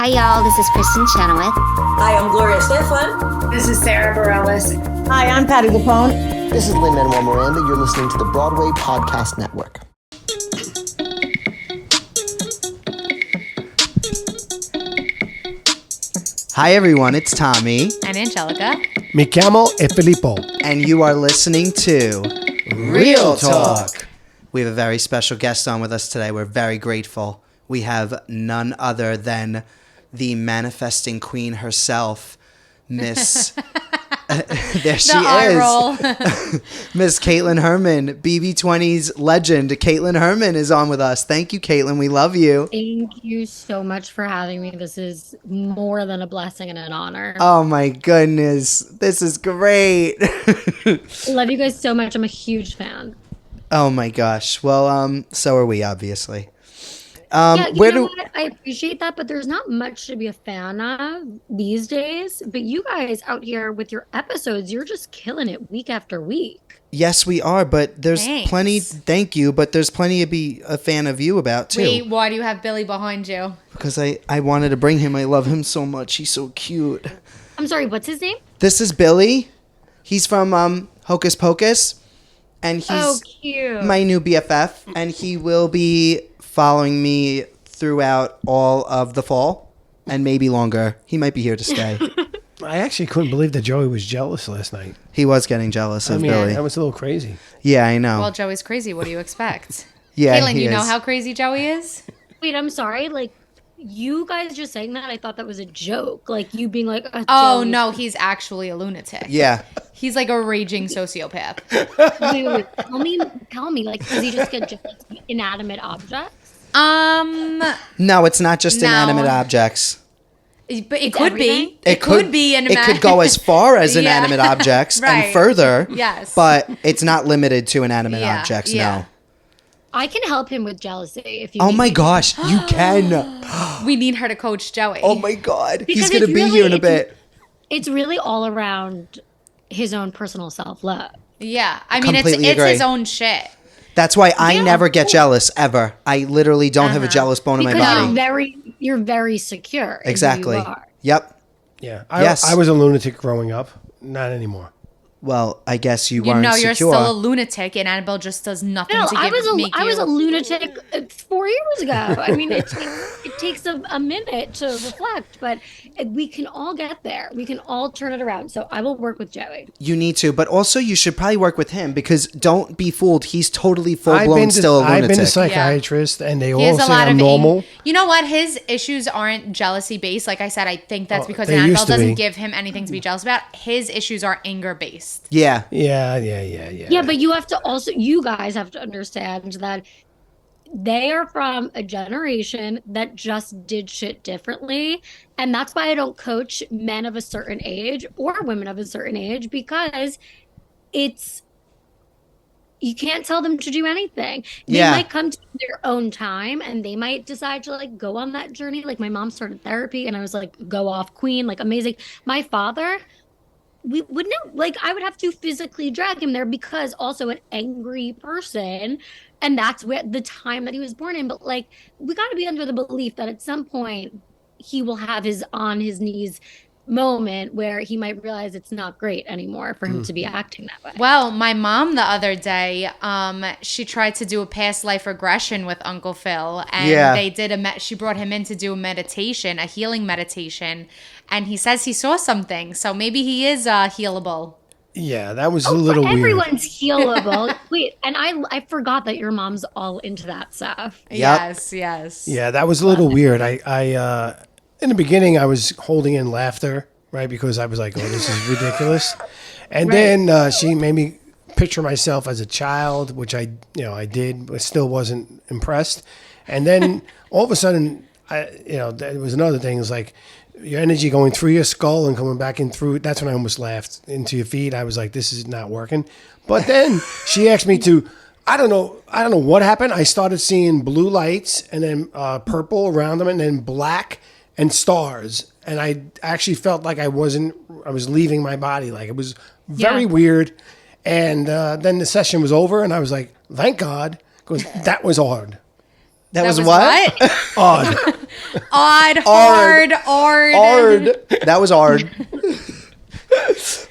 Hi, y'all. This is Kristen Chenoweth. Hi, I'm Gloria Estefan. This is Sarah Bareilles. Hi, I'm Patty LuPone. This is Lin-Manuel Miranda. You're listening to the Broadway Podcast Network. Hi, everyone. It's Tommy. And Anjelica. Mi chiamo e Filippo. And you are listening to Real Talk. We have a very special guest on with us today. We're very grateful. We have none other than the manifesting queen herself, Miss... there she is. Miss Kaitlyn Herman, BB20's legend. Kaitlyn Herman is on with us. Thank you, Kaitlyn. We love you. Thank you so much for having me. This is more than a blessing and an honor. Oh my goodness. This is great. Love you guys so much. I'm a huge fan. Oh my gosh. Well, so are we, obviously. Yeah, you know what? I appreciate that, but there's not much to be a fan of these days. But you guys out here with your episodes, you're just killing it week after week. Yes, we are, but there's plenty. Thank you, but there's plenty to be a fan of you about too. Wait, why do you have Billy behind you? Because I wanted to bring him. I love him so much. He's so cute. I'm sorry, what's his name? This is Billy. He's from Hocus Pocus, and he's cute. My new BFF, and he will be following me throughout all of the fall and maybe longer. He might be here to stay. I actually couldn't believe that Joey was jealous last night. He was getting jealous of Billy. That was a little crazy. Yeah, I know. Well, Joey's crazy. What do you expect? Yeah, Kaitlyn, you know how crazy Joey is? Wait, I'm sorry. Like, you guys just saying that, I thought that was a joke. Like, you being like, oh, no, he's actually a lunatic. Yeah. He's like a raging sociopath. Wait, tell me, like, does he just get jealous of inanimate objects? No, it's not just inanimate objects. But it could be. It could be. It could go as far as inanimate objects and further. Yes. But it's not limited to inanimate objects, no. I can help him with jealousy if you Oh my gosh, you can. We need her to coach Joey. Oh my God. Because he's going to be here in a bit. It's really all around his own personal self-love. Yeah. I mean, it's his own shit. That's why I never get jealous, ever. I literally don't have a jealous bone in my body. Because you're very secure. Exactly. In who you are. Yep. Yeah. I was a lunatic growing up. Not anymore. Well, I guess you weren't secure. You're still a lunatic, and Annabelle just does nothing to make you. I was a lunatic 4 years ago. I mean, it takes a minute to reflect, but we can all get there. We can all turn it around. So I will work with Joey. You need to, but also you should probably work with him because don't be fooled. He's totally full-blown still a lunatic. I've been to psychiatrists, and they all say I'm normal. You know what? His issues aren't jealousy-based. Like I said, I think that's because Annabelle doesn't give him anything to be jealous about. His issues are anger-based. Yeah. Yeah, but you guys have to understand that they are from a generation that just did shit differently. And that's why I don't coach men of a certain age or women of a certain age, because you can't tell them to do anything. They might come to their own time and they might decide to like go on that journey. Like my mom started therapy and I was like, go off queen, like amazing. My father, I would have to physically drag him there because also an angry person. And that's where the time that he was born in. But like, we got to be under the belief that at some point he will have his on his knees moment where he might realize it's not great anymore for him to be acting that way. Well, my mom the other day, she tried to do a past life regression with Uncle Phil, and they did she brought him in to do a meditation, a healing meditation, and he says he saw something, so maybe he is healable. Yeah, that was a little weird. Everyone's healable. Wait, and I forgot that your mom's all into that stuff. Yep. Yes. Yeah, that was a little weird. I in the beginning, I was holding in laughter, right? Because I was like, oh, this is ridiculous. And then she made me picture myself as a child, which I did, but still wasn't impressed. And then all of a sudden, there was another thing. It was like your energy going through your skull and coming back in through. That's when I almost laughed into your feet. I was like, this is not working. But then she asked me to, I don't know what happened. I started seeing blue lights and then purple around them and then black and stars, and I actually felt like I was leaving my body. Like it was very weird. And then the session was over, and I was like, thank God, because that was odd. That was what? Odd. Hard. That was hard.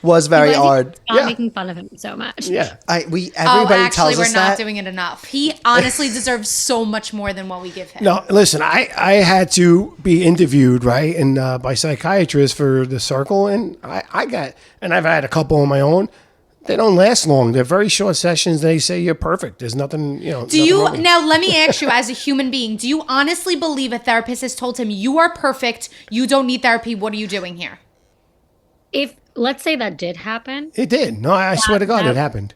Was very hard. Stop making fun of him so much. Yeah. Everybody actually, tells we're us not that. doing it enough. He honestly deserves so much more than what we give him. No, listen, I had to be interviewed, right, and by psychiatrists for the circle, and I've had a couple on my own. They don't last long. They're very short sessions. They say you're perfect. There's nothing, Now, let me ask you, as a human being, do you honestly believe a therapist has told him, you are perfect, you don't need therapy, what are you doing here? If, let's say that did happen. It did. No, I swear to God, it happened.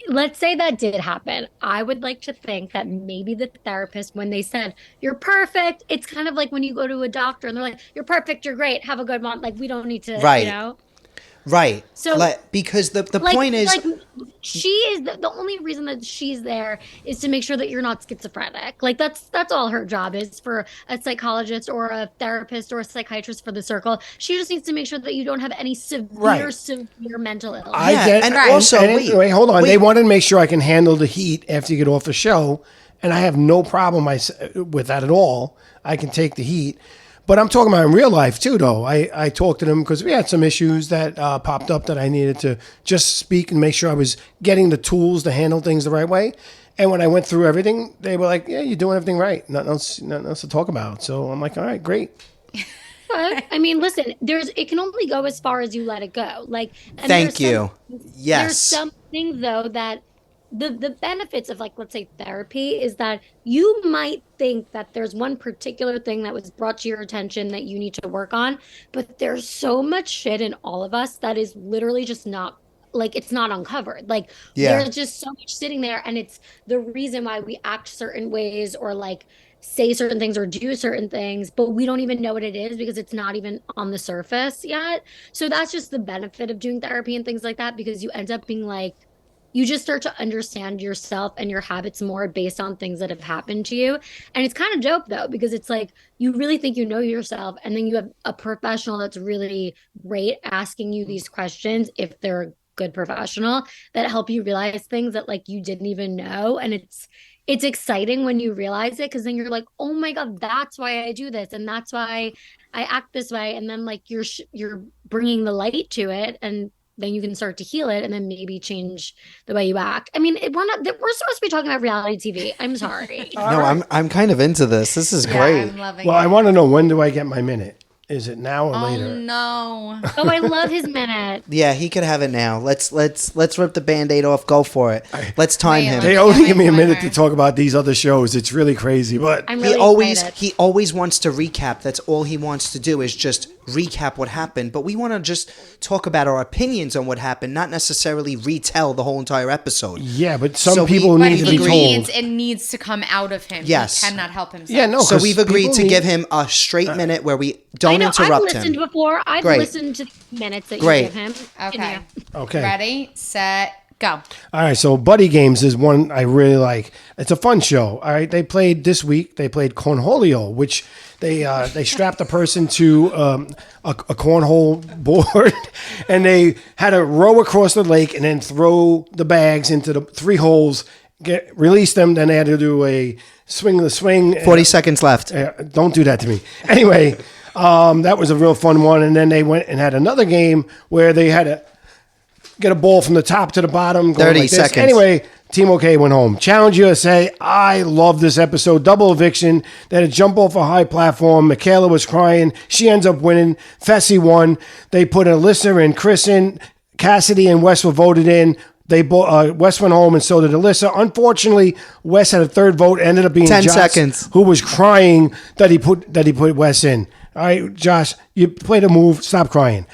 Let's say that did happen. I would like to think that maybe the therapist, when they said, you're perfect, it's kind of like when you go to a doctor and they're like, you're perfect, you're great, have a good month. Like, we don't need to, Right. Right. So, because the point is, she is the only reason that she's there is to make sure that you're not schizophrenic. Like that's all her job is, for a psychologist or a therapist or a psychiatrist for the circle. She just needs to make sure that you don't have any severe mental illness. I get, and also, wait, hold on. They wanted to make sure I can handle the heat after you get off the show, and I have no problem with that at all. I can take the heat. But I'm talking about in real life too, though. I talked to them because we had some issues that popped up that I needed to just speak and make sure I was getting the tools to handle things the right way. And when I went through everything, they were like, yeah, you're doing everything right. Nothing else to talk about. So I'm like, all right, great. But, I mean, listen, it can only go as far as you let it go. Like, thank you. Yes. There's something, though, that the benefits of, like, let's say therapy is that you might think that there's one particular thing that was brought to your attention that you need to work on, but there's so much shit in all of us that is literally just not, like, it's not uncovered. Like, there's just so much sitting there, and it's the reason why we act certain ways or, like, say certain things or do certain things, but we don't even know what it is because it's not even on the surface yet. So that's just the benefit of doing therapy and things like that, because you end up being like, you just start to understand yourself and your habits more based on things that have happened to you. And it's kind of dope, though, because it's like you really think you know yourself, and then you have a professional that's really great asking you these questions, if they're a good professional, that help you realize things that, like, you didn't even know. And it's exciting when you realize it, because then you're like, oh my God, that's why I do this, and that's why I act this way. And then, like, you're bringing the light to it, and then you can start to heal it and then maybe change the way you act. I mean, we're supposed to be talking about reality TV. I'm sorry. No, I'm kind of into this. This is great. I'm loving Well, it. I want to know, when do I get my minute? Is it now or later? Oh, no. Oh, I love his minute. Yeah, he could have it now. Let's rip the Band-Aid off. Go for it. Let's time him. They only give me a minute to talk about these other shows. It's really crazy, but I'm really excited. He always wants to recap. That's all he wants to do, is just recap what happened. But we want to just talk about our opinions on what happened, not necessarily retell the whole entire episode. yeah, but some So people But need to he be needs, told. it needs to come out of him. Yes. He cannot help himself. Yeah, no. So 'cause we've agreed people to need- give him a straight minute where we I don't know, interrupt I've listened him. before. I've Great. listened to the minutes that Great. you give him. Okay. Okay. Ready, set, go. All right, so Buddy Games is one I really like. It's a fun show. All right, they played this week. They played cornholio, which they strapped a person to a cornhole board, and they had to row across the lake and then throw the bags into the 3 holes, release them. Then they had to do a swing of the swing. 40 seconds left. Don't do that to me. Anyway, that was a real fun one. And then they went and had another game where they had to get a ball from the top to the bottom. 30 like this. seconds. Anyway, Team OK went home. Challenge USA. I love this episode. Double eviction. They had to jump off a high platform. Michaela was crying. She ends up winning. Fessy won. They put Alyssa and Chris in. Cassidy and Wes were voted in. Wes went home, and so did Alyssa. Unfortunately, Wes had a third vote. Ended up being 10 Josh, seconds. who was crying that he put Wes in. All right, Josh, you played a move. Stop crying.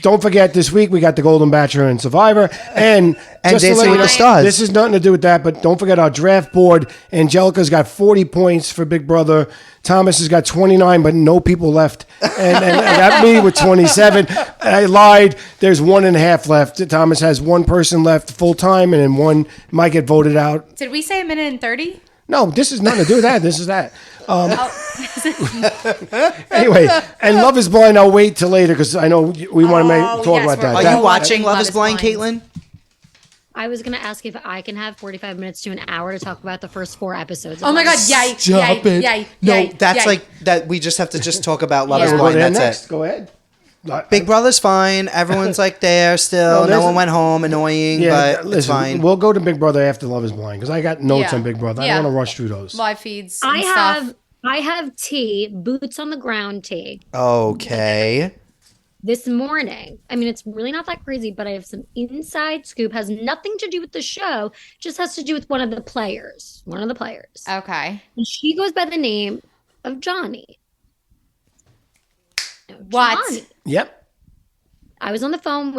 Don't forget, this week we got the Golden Bachelor and Survivor, and just to Dancing let you with know, the Stars. this has nothing to do with that. But don't forget our draft board. Angelica's got 40 points for Big Brother. Thomas has got 29, but no people left, and that me with 27. I lied. There's 1.5 left. Thomas has one person left full time, and then one might get voted out. Did we say a minute and 30? No, this is nothing to do with that. This is that. Anyway, and Love is Blind, I'll wait till later because I know we want to talk yes, about that. we're Are That- you watching Love Love is is Blind, Blind. Kaitlyn? I was going to ask if I can have 45 minutes to an hour to talk about the first 4 episodes. Oh my God. Yay. Stop Yay. it. Yay. No, yay, that's yay. like that. We just have to just talk about Love Is Yeah. Blind. Go there That's next. it. Go ahead. Big Brother's fine. Everyone's like there still. No, No one went home. Annoying, but listen, it's fine. We'll go to Big Brother after Love Is Blind because I got notes Yeah. on Big Brother. I Yeah. don't want to rush through those. Live feeds and stuff. I have tea, boots on the ground tea. Okay. This morning. I mean, it's really not that crazy, but I have some inside scoop. Has nothing to do with the show, just has to do with one of the players. Okay. And she goes by the name of Johnny. Now, What? Johnny, Yep. I was on the phone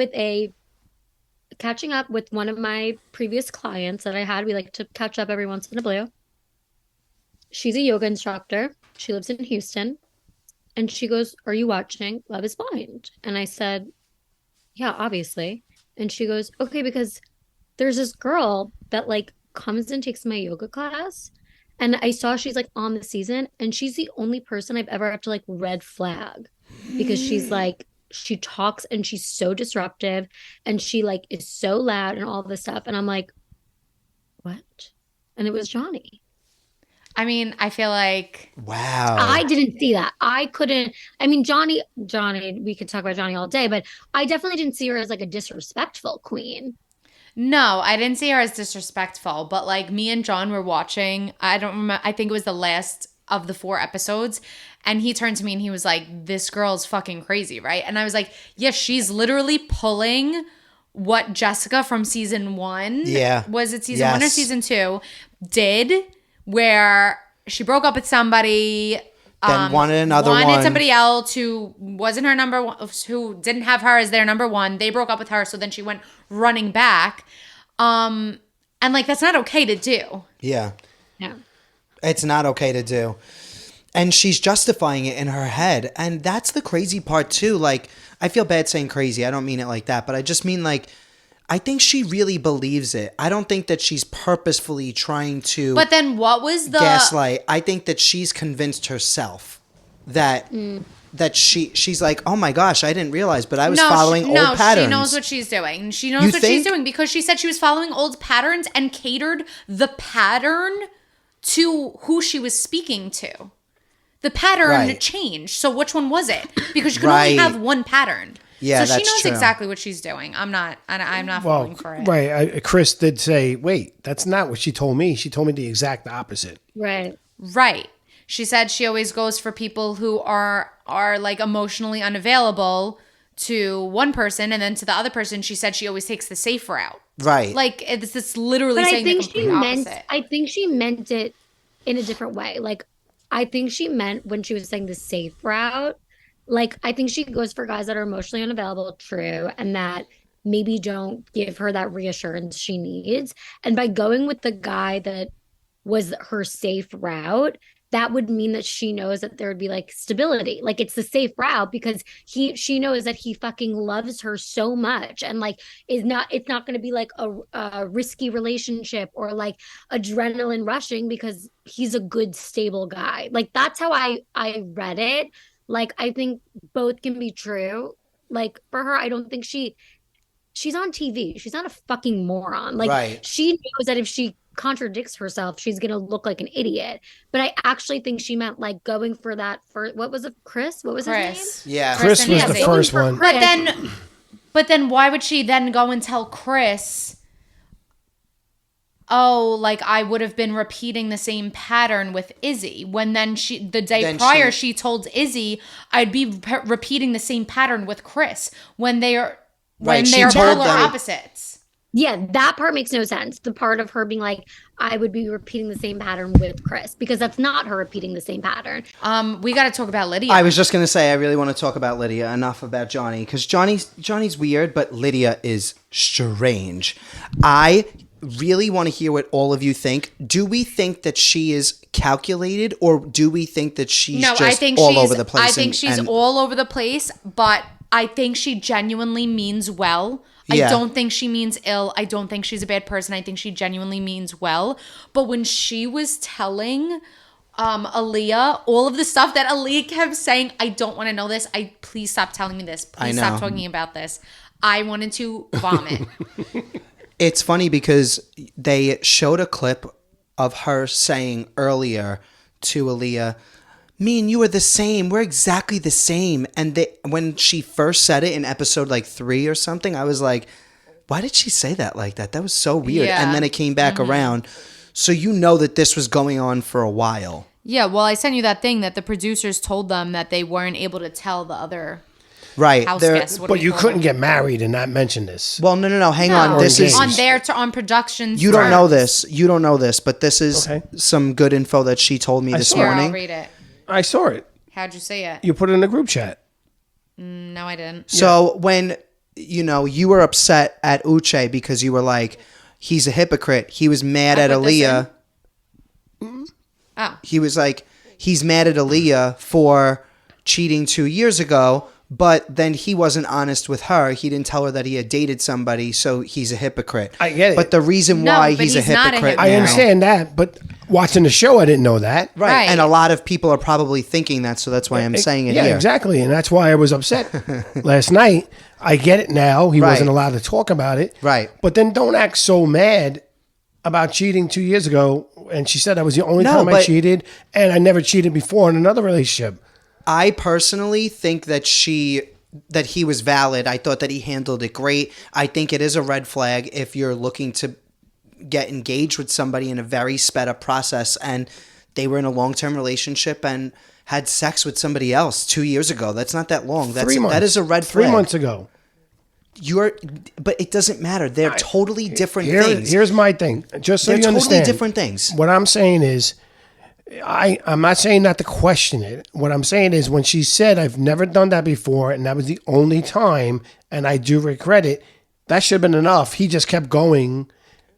catching up with one of my previous clients that I had. We like to catch up every once in a blue. She's a yoga instructor. She lives in Houston. And she goes, "Are you watching Love Is Blind?" And I said, "Yeah, obviously." And she goes, "Okay, because there's this girl that like comes and takes my yoga class. And I saw she's like on the season, and she's the only person I've ever had to like red flag because she's like, she talks and she's so disruptive and she like is so loud and all this stuff." And I'm like, "What?" And it was Johnny. I mean, I feel like Wow. I didn't see that. I couldn't. I mean, Johnny, we could talk about Johnny all day, but I definitely didn't see her as like a disrespectful queen. no, I didn't see her as disrespectful, but like me and John were watching. I don't remember. I think it was the last of the 4 episodes, and he turned to me and he was like, "This girl's fucking crazy, right?" And I was like, "Yes, she's literally pulling what Jessica from season 1, Yeah. was it season 1 or Yes. season 2, did, where she broke up with somebody." Then wanted another wanted one. somebody else who wasn't her number one, who didn't have her as their number one. They broke up with her, so then she went running back. And like that's not okay to do. Yeah. Yeah. It's not okay to do. And she's justifying it in her head. And that's the crazy part too. Like, I feel bad saying crazy. I don't mean it like that, but I just mean like, I think she really believes it. I don't think that she's purposefully trying to But then what was the gaslight. I think that she's convinced herself that that she's like, "Oh my gosh, I didn't realize, but I was following old patterns." She knows what she's doing. She knows You what think? she's doing because she said she was following old patterns and catered the pattern to who she was speaking to. The pattern Right. changed. So which one was it? Because you can only Right. have one pattern. Yeah, so she that's knows true. exactly what she's doing. I'm not Well, falling for it. right. Chris did say, "Wait, that's not what she told me. She told me the exact opposite." Right. Right. She said she always goes for people who are like emotionally unavailable to one person, and then to the other person she said she always takes the safe route. Right. Like it's literally But saying the complete opposite. I think she meant it in a different way. Like, I think she meant when she was saying the safe route, like, I think she goes for guys that are emotionally unavailable, true, and that maybe don't give her that reassurance she needs. And by going with the guy that was her safe route, that would mean that she knows that there would be like stability. Like, it's the safe route because she knows that he fucking loves her so much, and like it's not going to be like a risky relationship or like adrenaline rushing because he's a good stable guy. Like, that's how I read it. Like, I think both can be true. Like, for her, I don't think she's on TV. She's not a fucking moron. Like, Right. she knows that if she contradicts herself, she's gonna look like an idiot. But I actually think she meant like going for that for what was it, Chris? What was his name? Chris. Yeah. Chris and was Izzy. the first one. But then why would she then go and tell Chris, "Oh, like I would have been repeating the same pattern with Izzy," when then the day Then prior she- she told Izzy, "I'd be repeating the same pattern with Chris," when they are Right, she they are told polar them- opposites. Yeah, that part makes no sense. The part of her being like, I would be repeating the same pattern with Chris, because that's not her repeating the same pattern. We got to talk about Lydia. I was just gonna say I really want to talk about Lydia. Enough about Johnny, because Johnny's weird, but Lydia is strange. I really want to hear what all of you think. Do we think that she is calculated, or do we think that she's just I think all she's over the place? I think she's all over the place, but I think she genuinely means well. Yeah. I don't think she means ill. I don't think she's a bad person. I think she genuinely means well. But when she was telling Aaliyah all of the stuff that Aaliyah kept saying, "I don't want to know this. Please stop telling me this. Please stop know. talking about this." I wanted to vomit. It's funny because they showed a clip of her saying earlier to Aaliyah, me and you are the same. We're exactly the same. And when she first said it in episode like 3 or something, I was like, why did she say that like that? That was so weird. Yeah. And then it came back around. So you know that this was going on for a while. Yeah, well, I sent you that thing that the producers told them that they weren't able to tell the other Right. house guests. But you couldn't get married and not mention this. Well, no. Hang on. Or This is engaged. on production. you don't know this. You don't know this, but this is Okay. some good info that she told me this saw it. Here, I'll morning. read it. I saw it. How'd you say it? You put it in the group chat. No, I didn't. So when you were upset at Uche because you were like, he's a hypocrite. He was mad at put this Aaliyah. Oh. He was like, he's mad at Aaliyah for cheating 2 years ago, but then he wasn't honest with her. He didn't tell her that he had dated somebody, so he's a hypocrite. I get it. But the reason No, why but he's a he's not a hypocrite, hypocrite. I understand that, but watching the show, I didn't know that. Right. And a lot of people are probably thinking that, so that's why I'm saying it yeah, here. exactly. And that's why I was upset last night. I get it now. He Right. wasn't allowed to talk about it. Right. But then don't act so mad about cheating 2 years ago. And she said that was the only No, time I but- cheated. And I never cheated before in another relationship. I personally think that he was valid. I thought that he handled it great. I think it is a red flag if you're looking to get engaged with somebody in a very sped up process and they were in a long-term relationship and had sex with somebody else 2 years ago. That's not that long. 3 months. That is a red flag. 3 months ago. But it doesn't matter. They're totally different things. Here's my thing. Just so They're you totally understand. different things. What I'm saying is, I'm not saying not to question it. What I'm saying is when she said, I've never done that before, and that was the only time, and I do regret it, that should have been enough. He just kept going,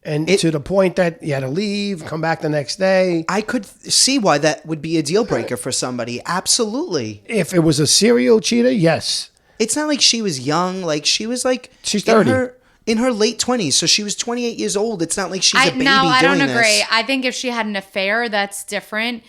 and to the point that he had to leave, come back the next day. I could see why that would be a deal breaker for somebody. Absolutely. If it was a serial cheater, yes. It's not like she was young. Like she was like She's 30. In her late 20s, so she was 28 years old. It's not like she's a baby I doing don't agree. this. I think if she had an affair, that's different.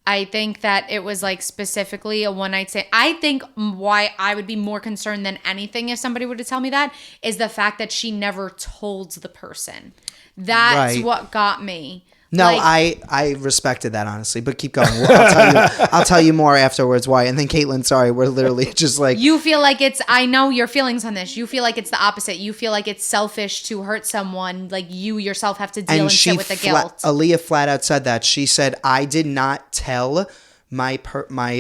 I think that it was like specifically a one night stand. I think why I would be more concerned than anything if somebody were to tell me that is the fact that she never told the person. That's Right. what got me. No, Like, I respected that, honestly, but keep going. I'll tell you more afterwards why. And then Kaitlyn, sorry, we're literally just like... you feel like I know your feelings on this. You feel like it's the opposite. You feel like it's selfish to hurt someone. Like you yourself have to deal and sit with the guilt. Aaliyah flat out said that. She said, I did not tell my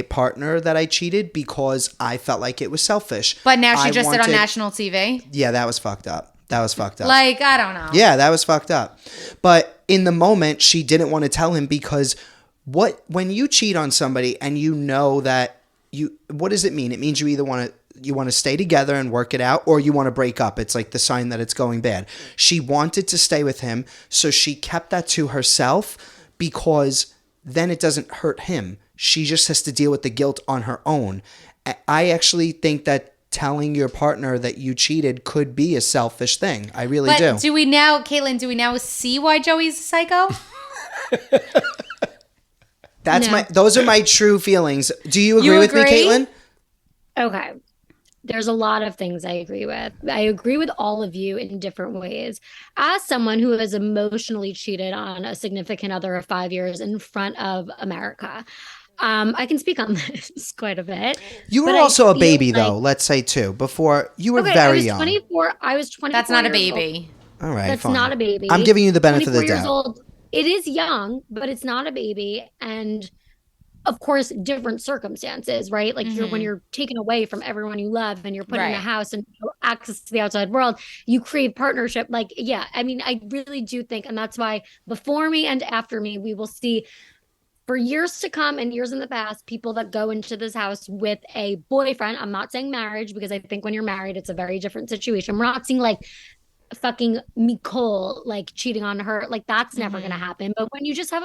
partner that I cheated because I felt like it was selfish. But now she just said on national TV. Yeah, that was fucked up. Like, I don't know. Yeah, that was fucked up. But in the moment, she didn't want to tell him because when you cheat on somebody and you know that what does it mean? It means you either want to stay together and work it out or you want to break up. It's like the sign that it's going bad. She wanted to stay with him, so she kept that to herself because then it doesn't hurt him. She just has to deal with the guilt on her own. I actually think that telling your partner that you cheated could be a selfish thing. I really do. But Kaitlyn, do we now see why Joey's a psycho? Those are my true feelings. Do you agree with me, Kaitlyn? Okay. There's a lot of things I agree with. I agree with all of you in different ways. As someone who has emotionally cheated on a significant other of 5 years in front of America, I can speak on this quite a bit. You were also a baby, though, let's say, too. Before, you were very young. I was 24. That's not a years baby. All right, That's fine. not a baby. I'm giving you the benefit of the 24 years doubt. old. It is young, but it's not a baby. And of course, different circumstances, right? Like when you're taken away from everyone you love and you're put in a house and no access to the outside world, you crave partnership. Like, yeah, I mean, I really do think, and that's why before me and after me, we will see for years to come and years in the past, people that go into this house with a boyfriend. I'm not saying marriage because I think when you're married, it's a very different situation. We're not seeing like fucking Nicole like cheating on her. Like that's never going to happen. But when you just have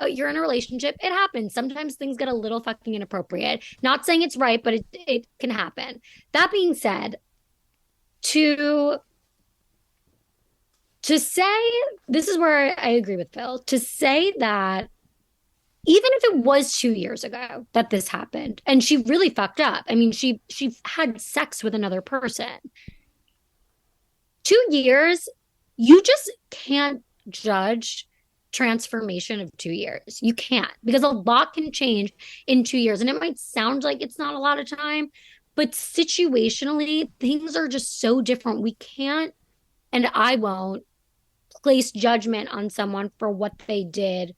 you're in a relationship, it happens. Sometimes things get a little fucking inappropriate. Not saying it's right, but it can happen. That being said, to say, this is where I agree with Phil, to say that even if it was 2 years ago that this happened and she really fucked up. I mean, she had sex with another person. 2 years you just can't judge transformation of 2 years. You can't, because a lot can change in 2 years. And it might sound like it's not a lot of time, but situationally, things are just so different. We can't, and I won't, place judgment on someone for what they did,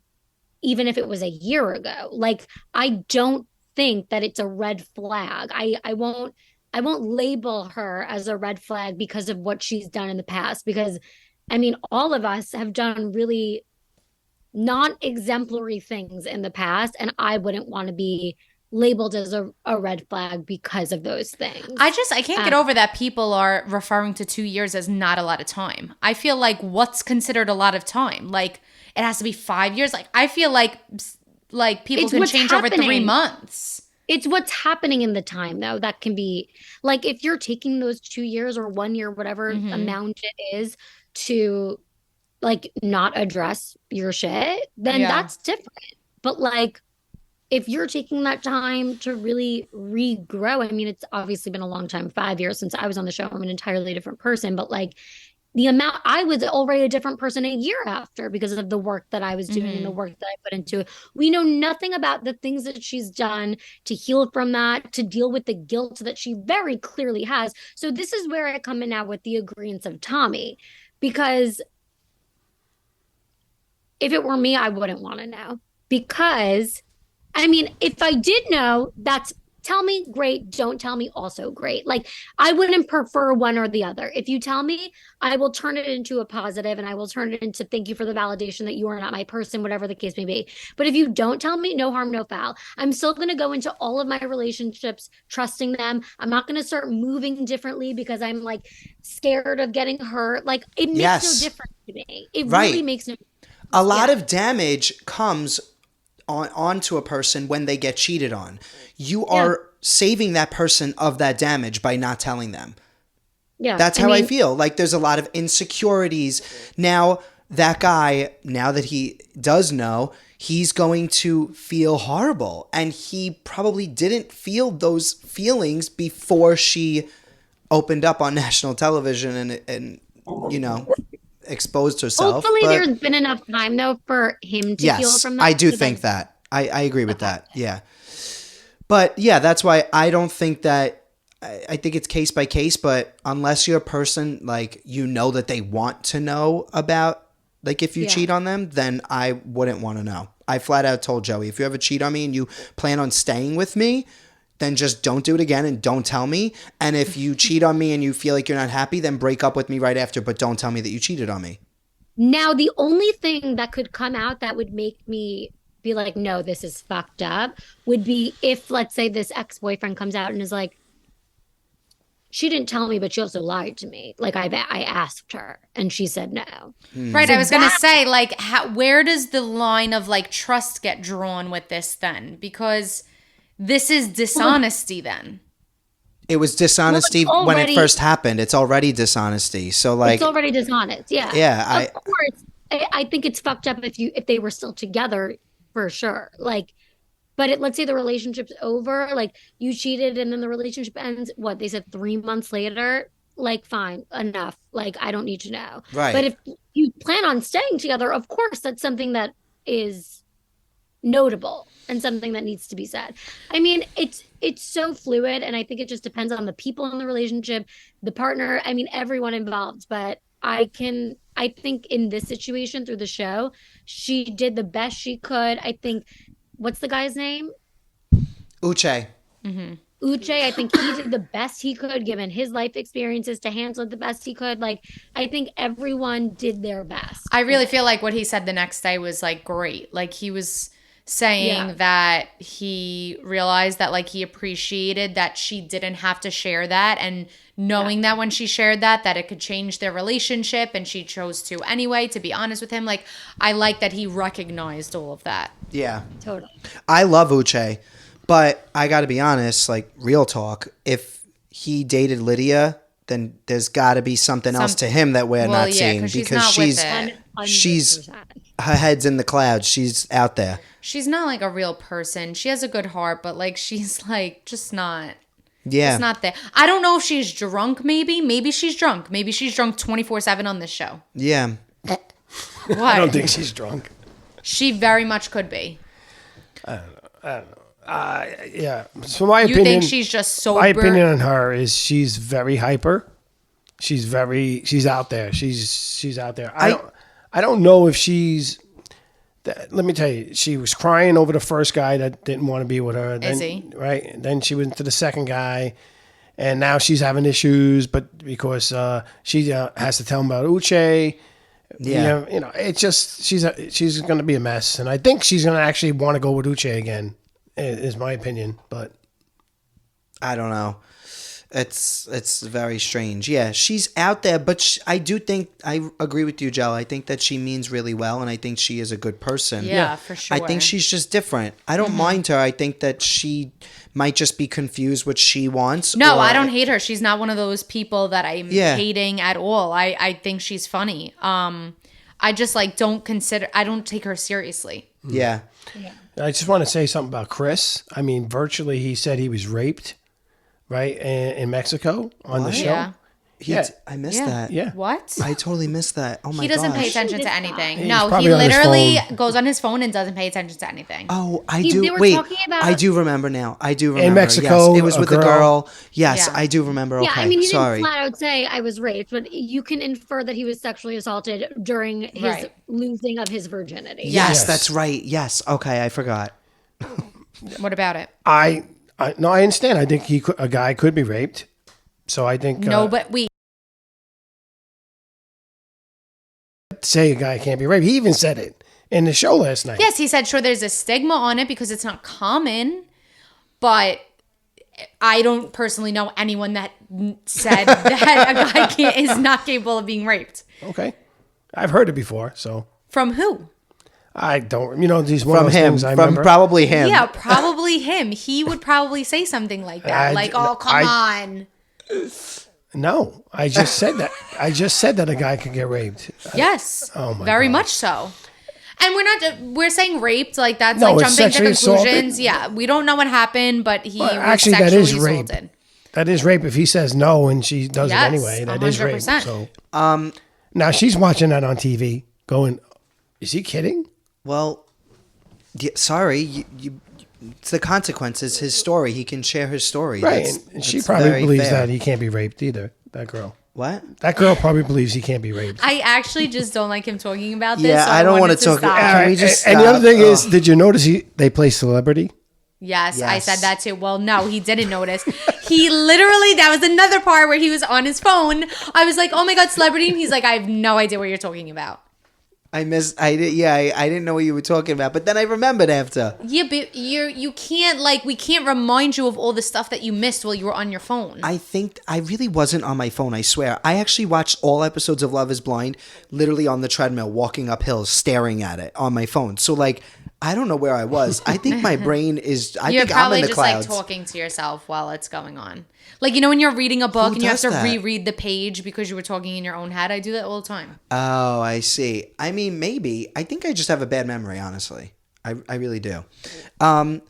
even if it was a year ago. Like, I don't think that it's a red flag. I won't label her as a red flag because of what she's done in the past. Because I mean, all of us have done really non-exemplary things in the past, and I wouldn't want to be labeled as a red flag because of those things. I can't get over that people are referring to 2 years as not a lot of time. I feel like what's considered a lot of time? Like, it has to be 5 years. Like, I feel like people It's can what's change over happening. 3 months. It's what's happening in the time, though, that can be like, if you're taking those 2 years or 1 year, whatever amount it is, to like not address your shit, then that's different. But like, if you're taking that time to really regrow, I mean, it's obviously been a long time, 5 years since I was on the show. I'm an entirely different person, but like, the amount, I was already a different person a year after because of the work that I was doing and the work that I put into it. We know nothing about the things that she's done to heal from that, to deal with the guilt that she very clearly has. So this is where I come in now with the agreement of Tommy, because if it were me, I wouldn't want to know. Because I mean, if I did know, that's, tell me, great. Don't tell me, also great. Like, I wouldn't prefer one or the other. If you tell me, I will turn it into a positive, and I will turn it into thank you for the validation that you are not my person, whatever the case may be. But if you don't tell me, no harm, no foul. I'm still going to go into all of my relationships trusting them. I'm not going to start moving differently because I'm like scared of getting hurt. Like, it makes no difference to me. It really makes no difference. A lot of damage comes onto a person when they get cheated on. You are saving that person of that damage by not telling them. Yeah. That's how I feel. Like, there's a lot of insecurities. Now, that guy, now that he does know, he's going to feel horrible. And he probably didn't feel those feelings before she opened up on national television and you know, exposed herself. Hopefully there's been enough time, though, for him to heal from that. I do think that. I agree with that. Yeah. But yeah, that's why I don't think that, I think it's case by case, but unless you're a person, like, you know that they want to know about, like, if you cheat on them, then I wouldn't want to know. I flat out told Joey, if you ever cheat on me and you plan on staying with me, then just don't do it again and don't tell me. And if you cheat on me and you feel like you're not happy, then break up with me right after, but don't tell me that you cheated on me. Now, the only thing that could come out that would make me be like, no, this is fucked up, would be if, let's say, this ex-boyfriend comes out and is like, she didn't tell me, but she also lied to me. Like, I asked her and she said no. Right. So I was going to say, like, where does the line of like trust get drawn with this then? Because this is dishonesty then. It was dishonesty when it first happened. It's already dishonesty. So like, it's already dishonest. Yeah. Yeah. Of course. I think it's fucked up if they were still together, for sure. Like, but let's say the relationship's over, like, you cheated and then the relationship ends, what, they said 3 months later, like, fine, enough. Like, I don't need to know. Right. But if you plan on staying together, of course, that's something that is notable and something that needs to be said. I mean, it's so fluid, and I think it just depends on the people in the relationship, the partner, I mean, everyone involved. But I think in this situation through the show, she did the best she could. I think, what's the guy's name? Uche. Mm-hmm. Uche, I think he did the best he could given his life experiences to handle it the best he could. Like, I think everyone did their best. I really feel like what he said the next day was like great. Like, he was saying that he realized that, like, he appreciated that she didn't have to share that, and knowing that when she shared that it could change their relationship, and she chose to anyway, to be honest with him. Like, I like that he recognized all of that. Yeah. Totally. I love Uche, but I got to be honest, like, real talk, if he dated Lydia, then there's got to be something else to him that we're not seeing, because she's her head's in the clouds. She's out there. She's not like a real person. She has a good heart, but like, she's like just not. Yeah. It's not there. I don't know if she's drunk, maybe. Maybe she's drunk. Maybe she's drunk 24/7 on this show. Yeah. What? I don't think she's drunk. She very much could be. Yeah. So my You opinion, think she's just sober? my opinion on her is she's very hyper. She's out there. She's out there. I don't know if she's. Let me tell you, she was crying over the first guy that didn't want to be with her. Then, Is he? Right. Then she went to the second guy, and now she's having issues, but because she has to tell him about Uche. Yeah. You know, it's just she's going to be a mess, and I think she's going to actually want to go with Uche again. Is my opinion, but I don't know. It's very strange. Yeah, she's out there, but I do think I agree with you, Jell. I think that she means really well, and I think she is a good person. Yeah, for sure. I think she's just different. I don't mind her. I think that she might just be confused what she wants. No, I don't hate her. She's not one of those people that I'm Yeah. hating at all. I think she's funny. I just I don't take her seriously. Yeah. I just want to say something about Chris. I mean, virtually, he said he was raped, right, in Mexico on the show. Yeah. I missed Yeah. that. Yeah. What? I totally missed that. Oh my god. He doesn't pay attention to anything. He's No, he probably on his literally phone. goes on his phone and doesn't pay attention to anything. Oh, I They do. were Wait, talking about- I do remember now. I do remember. Mexico, yes. It was a with the girl. girl. Yes, Yeah. I do remember. Yeah, Okay, I mean, he sorry. didn't flat out say I was raped, but you can infer that he was sexually assaulted during his Right. losing of his virginity. Yes, Yes. that's right. Yes. Okay, I forgot. What about it? I understand. I think a guy could be raped. So I think No, but we. say a guy can't be raped. He even said it in the show last night. Yes, he said, sure, there's a stigma on it because it's not common, but I don't personally know anyone that said that a guy is not capable of being raped. Okay, I've heard it before. So From who? I don't. You know, these one From of those him. things I From remember. probably him. Yeah, probably him. He would probably say something like that. Come on. No, I just said that. I just said that a guy could get raped. Yes. Oh my Very God. much so. And we're saying raped, like that's No, like it's jumping to sexually conclusions. assaulted. Yeah, we don't know what happened, but he Well, was actually, that sexually is rape. assaulted. That is rape if he says no and she does Yes, it anyway. That is rape. 100%. So now she's watching that on TV, going, "Is he kidding?" Well, sorry. It's the consequences. His story. He can share his story. Right, That's- and she that's probably very believes fair. that he can't be raped either. That girl. What? That girl probably believes he can't be raped. I actually just don't like him talking about this. Yeah, so I don't wanted wanna talk- stop. Can we just and the other stop? thing is, did you notice they play celebrity? Yes, I Yes. said that too. Well, no, he didn't notice. He literally, that was another part where he was on his phone. I was like, oh my God, celebrity. And he's like, I have no idea what you're talking about. I didn't know what you were talking about, but then I remembered after. Yeah, but you can't, we can't remind you of all the stuff that you missed while you were on your phone. I think I really wasn't on my phone, I swear. I actually watched all episodes of Love is Blind literally on the treadmill, walking up hills, staring at it on my phone. So, I don't know where I was. I think my brain is, You're think I'm probably in the just clouds. talking to yourself while it's going on. When you're reading a book and you have does to that? reread the page because you were talking in your own head. I do that all the time. Oh, I see. I mean, maybe. I think I just have a bad memory, honestly. I really do. I'm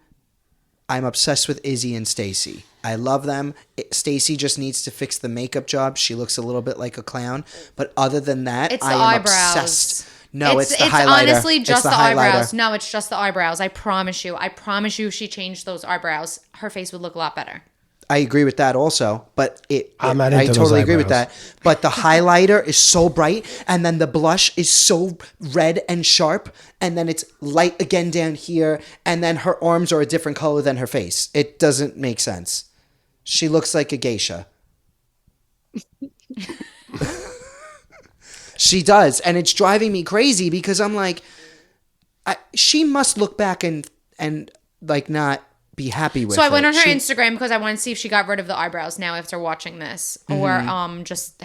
obsessed with Izzy and Stacy. I love them. Stacy just needs to fix the makeup job. She looks a little bit like a clown. But other than that, It's I the am eyebrows. obsessed. No, it's the it's highlighter. honestly just It's the eyebrows. highlighter. No, it's just the eyebrows. I promise you. I promise you if she changed those eyebrows, her face would look a lot better. I agree with that also, but I'm not I into those totally agree with eyebrows. that. But the highlighter is so bright, and then the blush is so red and sharp, and then it's light again down here, and then her arms are a different color than her face. It doesn't make sense. She looks like a geisha. She does, and it's driving me crazy because I'm like, she must look back and not be happy with So I it. went on her She- Instagram because I wanted to see if she got rid of the eyebrows now after watching this, or just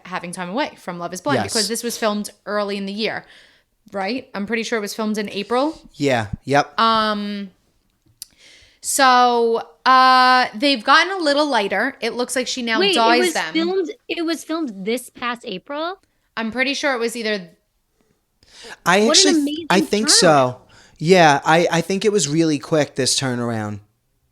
having time away from Love Is Blind Yes. because this was filmed early in the year, right? I'm pretty sure it was filmed in April. Yeah. Yep. So they've gotten a little lighter. It looks like she now Wait, dyes them. It was filmed this past April. I'm pretty sure it was either. I What an actually, amazing I think so. Yeah, I think it was really quick this turnaround.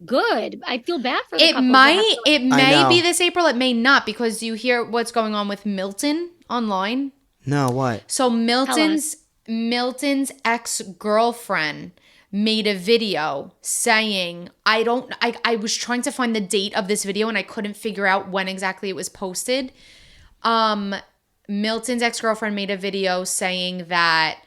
good. I feel bad for the It couples that might. have to, It I may know. be this April. It may not, because you hear what's going on with Milton online. No, what? So Milton's ex-girlfriend made a video saying, I was trying to find the date of this video and I couldn't figure out when exactly it was posted. Milton's ex-girlfriend made a video saying that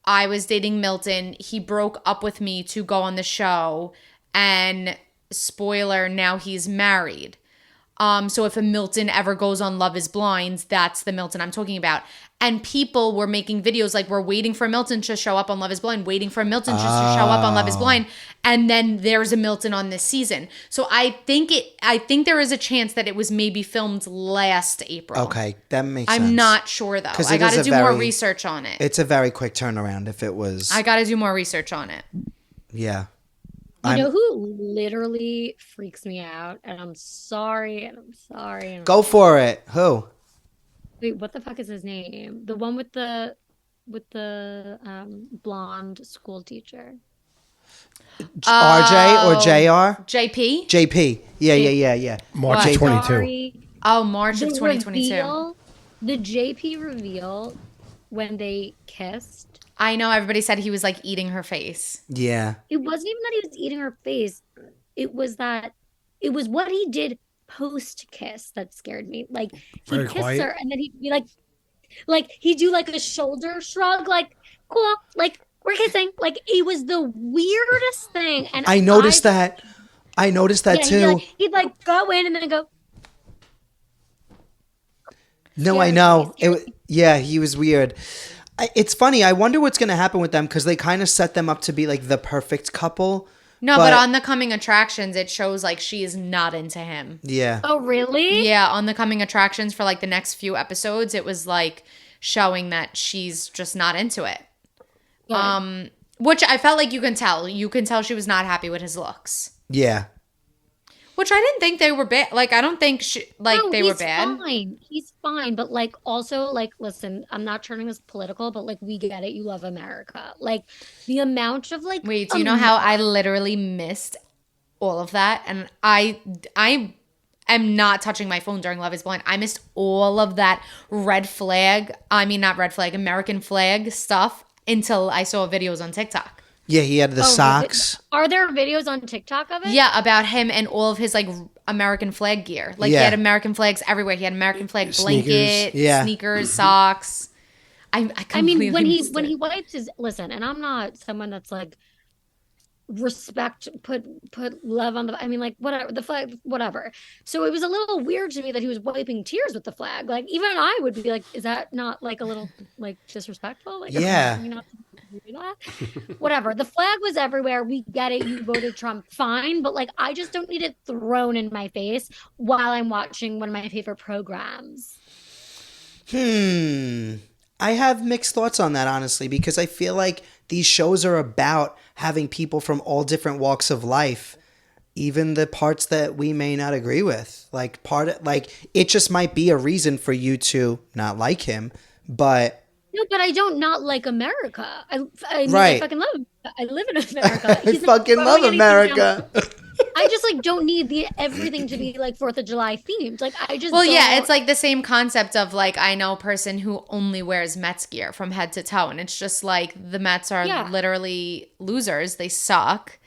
I was dating Milton. He broke up with me to go on the show, and spoiler, now he's married. So if a Milton ever goes on Love is Blind, that's the Milton I'm talking about. And people were making videos like, we're waiting for Milton to show up on Love is Blind, waiting for Milton just to show up on Love is Blind. And then there's a Milton on this season. So I think there is a chance that it was maybe filmed last April. Okay, that makes sense. I'm not sure though. I got to do more research on it. It's a very quick turnaround if it was. I got to do more research on it. Yeah. You know who literally freaks me out? And I'm sorry. Go for it. Who? Wait, what the fuck is his name? The one with the blonde school teacher. RJ or JR? JP? JP. Yeah. March What? of 22. Sorry. Oh, March of The 2022. reveal, the JP reveal when they kissed. I know everybody said he was like eating her face. Yeah. It wasn't even that he was eating her face. It was what he did post kiss that scared me. Like he Very kissed quiet. her and then he'd be like he'd do like a shoulder shrug, like cool, like we're kissing. Like it was the weirdest thing. And I noticed that. I noticed that yeah, too. he'd like go in and then go. No, I know. He was weird. It's funny. I wonder what's going to happen with them because they kind of set them up to be like the perfect couple. No, but on the coming attractions, it shows like she is not into him. Yeah. Oh, really? Yeah, on the coming attractions for like the next few episodes, it was like showing that she's just not into it. Good. Which I felt like you can tell. You can tell she was not happy with his looks. Yeah. Which I didn't think they were bad. Like, I don't think No, they were bad. Fine. He's fine. But like also like listen, I'm not turning this political, but like we get it. You love America. Like the amount of like Wait, do you know how I literally missed all of that? And I am not touching my phone during Love is Blind. I missed all of that American flag stuff until I saw videos on TikTok. Yeah, he had the socks. Are there videos on TikTok of it? Yeah, about him and all of his like American flag gear. Like he had American flags everywhere. He had American flag blanket, sneakers, socks. I mean, when he wipes his listen, and I'm not someone that's like respect put love on the. I mean, like whatever the flag, whatever. So it was a little weird to me that he was wiping tears with the flag. Like even I would be like, is that not like a little like disrespectful? Like, Yeah. you know. Do that? Whatever. The flag was everywhere. We get it. You voted Trump. Fine. But like, I just don't need it thrown in my face while I'm watching one of my favorite programs. I have mixed thoughts on that, honestly, because I feel like these shows are about having people from all different walks of life, even the parts that we may not agree with. Like it just might be a reason for you to not like him, but No, but I don't not like America. I Right. I fucking love him. I live in America. I fucking love America. I just like don't need everything to be like 4th of July themed. Like I just yeah, it's like the same concept of like I know a person who only wears Mets gear from head to toe, and it's just like the Mets are literally losers. They suck.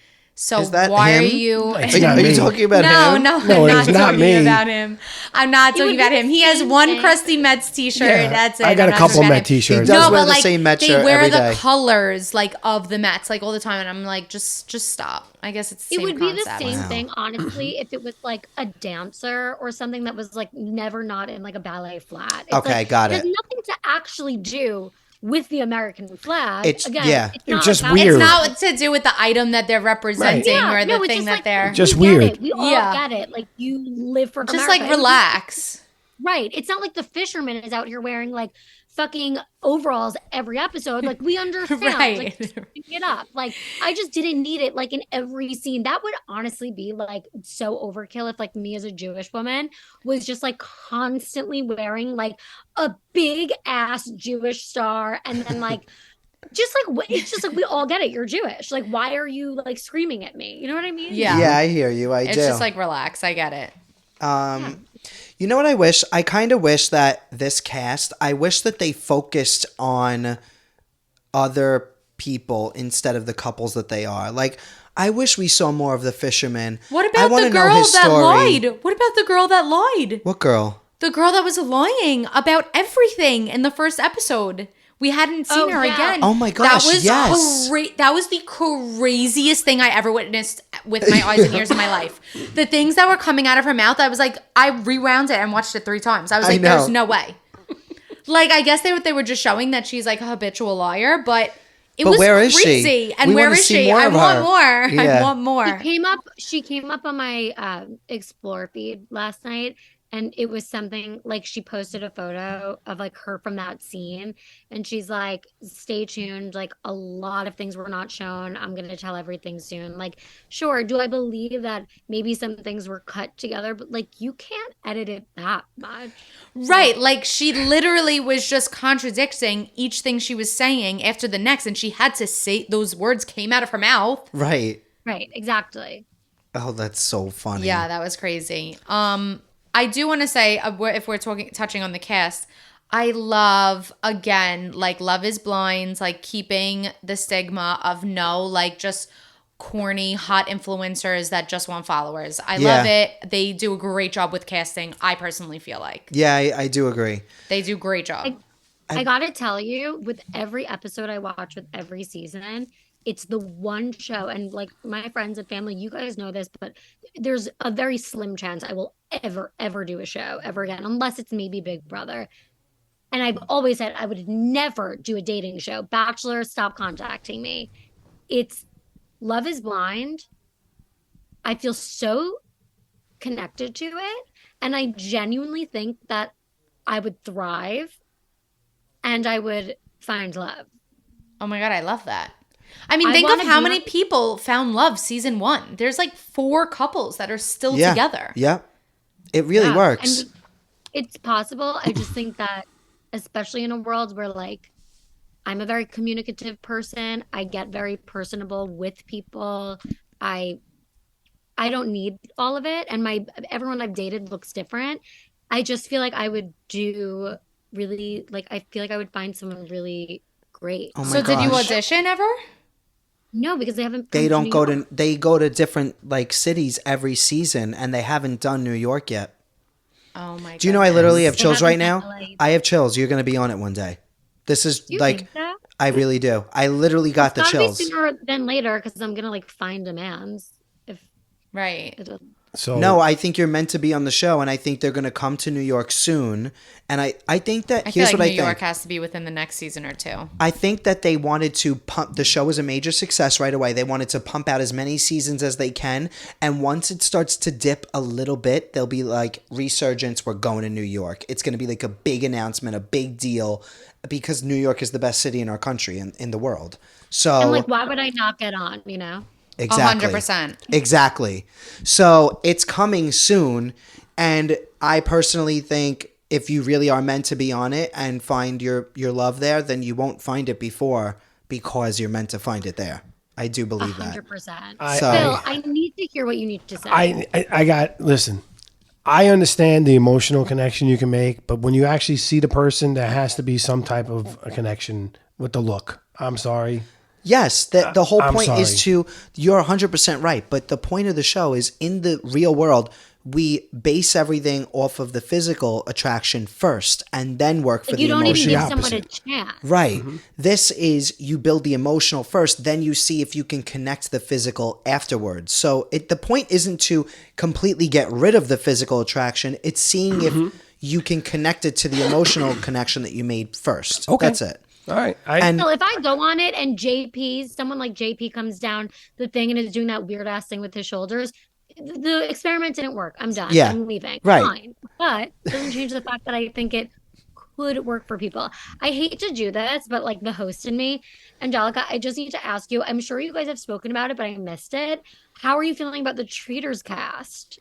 So Is that why him? are you? It's Are not you me. talking about No, him? no, No, I'm it's not not talking me. about him. I'm not talking would about be him. the He has same one thing. crusty Mets t-shirt. Yeah, That's it. I got I'm a not couple talking about Met him. t-shirts. He does No, wear but the like same Met they shirt wear every the day. colors like of the Mets like all the time, and I'm like, just stop. I guess it's the It same would concept. be the same thing, honestly, if it was like a dancer or something that was like never not in like a ballet flat. It's Okay, like, got it it. has nothing to actually do with the American flag. It's- Again, yeah. it's It's not just about- weird. It's not to do with the item that they're representing Yeah, or the no, it's thing just that like, they're Just we get weird. it. We all Yeah. get it. Like you live for just America. like It would be- relax. Right. It's not like the fisherman is out here wearing like fucking overalls every episode. Like we understand. Right. Like just pick it up. Like I just didn't need it like in every scene. That would honestly be like so overkill if like me as a Jewish woman was just like constantly wearing like a big ass Jewish star and then like Just like it's just like we all get it. You're Jewish. Like, why are you like screaming at me? You know what I mean? Yeah. Yeah, I hear you. I It's do. just like, relax. I get it. You know what I wish? I kind of wish that this cast, I wish that they focused on other people instead of the couples that they are. Like, I wish we saw more of the fisherman. What I about wanna the know girl his that story. lied? What about the girl that lied? What girl? The girl that was lying about everything in the first episode. We hadn't seen her yeah. again. Oh my gosh, that was yes. That was the craziest thing I ever witnessed with my eyes and ears in my life. The things that were coming out of her mouth, I was like, I rewound it and watched it 3 times. I was like, there's no way. Like, I guess they were just showing that she's like a habitual liar, but it was where is crazy. she? And We where wanna is see she? more I of want her. more. Yeah. I want more. She came up on my explore feed last night, and it was something like she posted a photo of like her from that scene, and she's like, stay tuned, like a lot of things were not shown. I'm gonna tell everything soon. Like, sure, do I believe that maybe some things were cut together, but like you can't edit it that much. Right. Like, she literally was just contradicting each thing she was saying after the next, and she had to say those words came out of her mouth. Right. Right, exactly. Oh, that's so funny. Yeah, that was crazy. I do want to say, if we're touching on the cast, I love, again, like Love is Blind, like keeping the stigma of like just corny, hot influencers that just want followers. I love it. They do a great job with casting, I personally feel like. Yeah, I do agree. They do a great job. I gotta tell you, with every episode I watch, with every season, it's the one show, and like my friends and family, you guys know this, but there's a very slim chance I will ever do a show ever again, unless it's maybe Big Brother. And I've always said I would never do a dating show. Bachelor, stop contacting me. It's Love is Blind. I feel so connected to it, and I genuinely think that I would thrive and I would find love. Oh my God, I love that. I mean, I think of wanna how be many on- people found love season 1. There's like 4 couples that are still Yeah. together. Yeah. It really Yeah, works. and it's possible. I just think that, especially in a world where like I'm a very communicative person, I get very personable with people. I don't need all of it, and everyone I've dated looks different. I just feel like I would do really like I feel like I would find someone really great. Oh my So did you gosh. audition ever? No, because they haven't. They come don't New go York. to they go to different like cities every season, and they haven't done New York yet. Oh my God. Do you know I literally have They chills right haven't now? done LA. I have chills. You're going to be on it one day. This is You like think so? I really do. I literally got the It's gotta be chills. sooner than later because I'm gonna like find demands if Right. it doesn't. So No, I think you're meant to be on the show, and I think they're going to come to New York soon. And I think that I feel here's like what New I York think. has to be within the next season or 2. I think that they wanted to pump the show was a major success right away. They wanted to pump out as many seasons as they can, and once it starts to dip a little bit, they'll be like resurgence. We're going to New York. It's going to be like a big announcement, a big deal, because New York is the best city in our country and in the world. So And like, why would I not get on? You know. exactly, 100%. exactly. So it's coming soon, and I personally think if you really are meant to be on it and find your love there, then you won't find it before because you're meant to find it there. I do believe that. 100%. So- Phil, I need to hear what you need to say. I got listen. I understand the emotional connection you can make, but when you actually see the person, there has to be some type of a connection with the look. I'm sorry. Yes, the whole I'm point is sorry. you're 100% right, but the point of the show is in the real world, we base everything off of the physical attraction first and then work for Like, the you don't even emotional. give The someone a opposite. chance. Right. This is you build the emotional first, then you see if you can connect the physical afterwards. So the point isn't to completely get rid of the physical attraction. It's seeing if you can connect it to the emotional connection that you made first. Okay. That's it. All right. And So if I go on it and someone like JP comes down the thing and is doing that weird ass thing with his shoulders, the experiment didn't work. I'm done. Yeah. I'm leaving. Right. Fine. But it doesn't change the fact that I think it could work for people. I hate to do this, but like the host in me, Anjelica, I just need to ask you. I'm sure you guys have spoken about it, but I missed it. How are you feeling about the Treaters cast?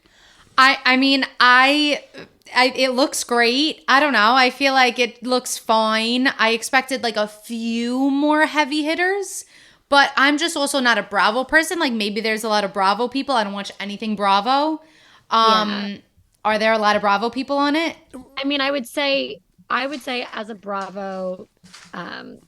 I mean, it looks great. I don't know. I feel like it looks fine. I expected like a few more heavy hitters, but I'm just also not a Bravo person. Like maybe there's a lot of Bravo people. I don't watch anything Bravo. Are there a lot of Bravo people on it? I mean, I would say as a Bravo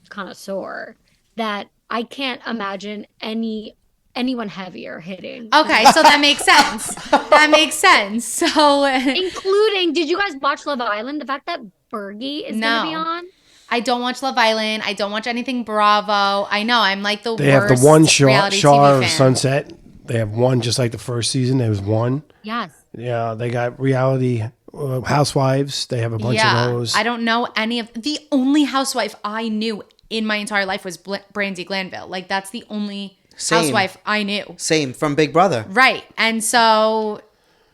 connoisseur that I can't imagine anyone heavier hitting. Okay, so that makes sense. That makes sense. So, including, did you guys watch Love Island? The fact that Fergie is going to be on? I don't watch Love Island. I don't watch anything Bravo. I know, I'm like the worst They have the one reality Shar TV of fan. Sunset. They have one just like the first season. There was one. Yes. Yeah, they got reality housewives. They have a bunch of those. I don't know any of the only housewife I knew in my entire life was Brandy Glanville. Like that's the only housewife I knew. Same from Big Brother. Right. And so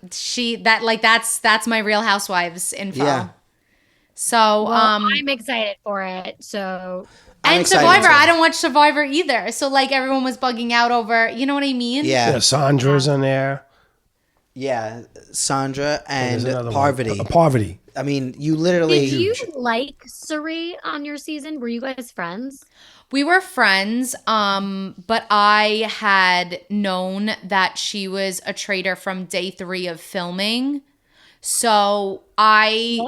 that's my Real Housewives info. Yeah. So I'm excited for it. So and Survivor, I don't watch Survivor either. So like everyone was bugging out over, you know what I mean? Yeah, Sandra's on there. Yeah, Sandra and Parvati. Parvati. I mean, you literally. Did you like Suri on your season? Were you guys friends? We were friends, but I had known that she was a traitor from day 3 of filming. So I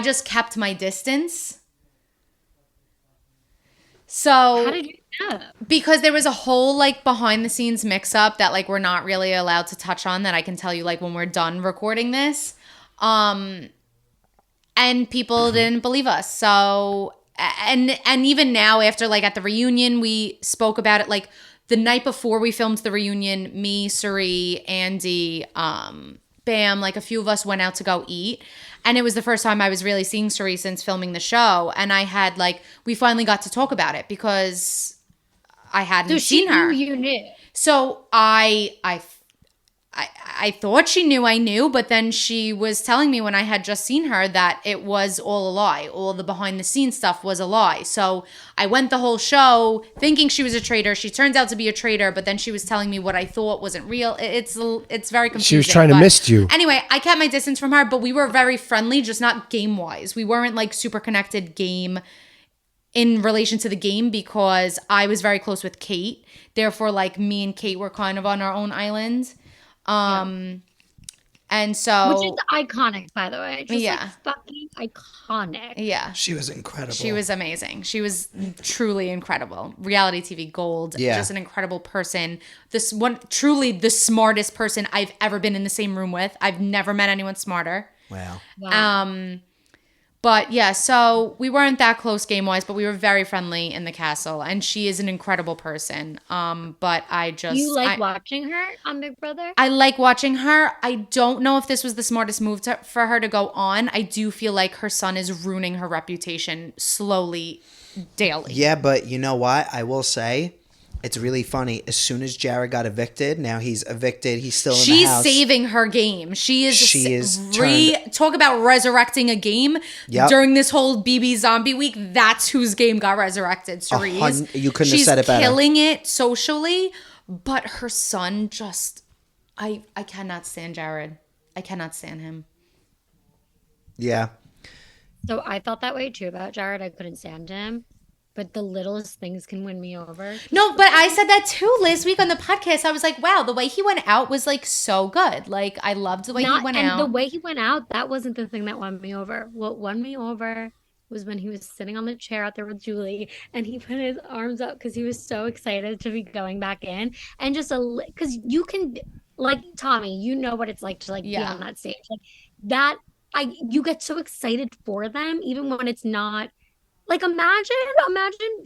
just kept my distance. So how did you know? Because there was a whole like behind the scenes mix up that like we're not really allowed to touch on that I can tell you like when we're done recording this. And people didn't believe us. So and even now after like at the reunion we spoke about it like the night before we filmed the reunion, me, Suri, Andy, Bam, like a few of us went out to go eat. And it was the first time I was really seeing Suri since filming the show. And I had like, we finally got to talk about it because I hadn't seen her. You knew. So I thought she knew I knew, but then she was telling me when I had just seen her that it was all a lie. All the behind the scenes stuff was a lie. So I went the whole show thinking she was a traitor. She turns out to be a traitor, but then she was telling me what I thought wasn't real. It's very confusing. She was trying to mist you. Anyway, I kept my distance from her, but we were very friendly, just not game-wise. We weren't like super connected game in relation to the game because I was very close with Kate. Therefore, like me and Kate were kind of on our own island. And so, which is iconic, by the way. Just like fucking iconic. Yeah, she was incredible. She was amazing. She was truly incredible. Reality TV gold. Yeah, just an incredible person. This one, truly the smartest person I've ever been in the same room with. I've never met anyone smarter. Wow. But yeah, so we weren't that close game-wise, but we were very friendly in the castle, and she is an incredible person. But I just... You like watching her on Big Brother? I like watching her. I don't know if this was the smartest move for her to go on. I do feel like her son is ruining her reputation slowly, daily. Yeah, but you know what? I will say... It's really funny. As soon as Jared got evicted, now he's evicted. He's still in the house. She's saving her game. She is talk about resurrecting a game during this whole BB Zombie week. That's whose game got resurrected. Cerise. You couldn't have said it better. She's killing it socially, but her son just, I cannot stand Jared. I cannot stand him. Yeah. So I felt that way too about Jared. I couldn't stand him. But the littlest things can win me over. No, but I said that too last week on the podcast. I was like, wow, the way he went out was like so good. Like I loved the way he went out. And the way he went out, that wasn't the thing that won me over. What won me over was when he was sitting on the chair out there with Julie and he put his arms up because he was so excited to be going back in. And just because you can, like Tommy, you know what it's like to like be on that stage. Like that, you get so excited for them, even when it's not. Like, imagine,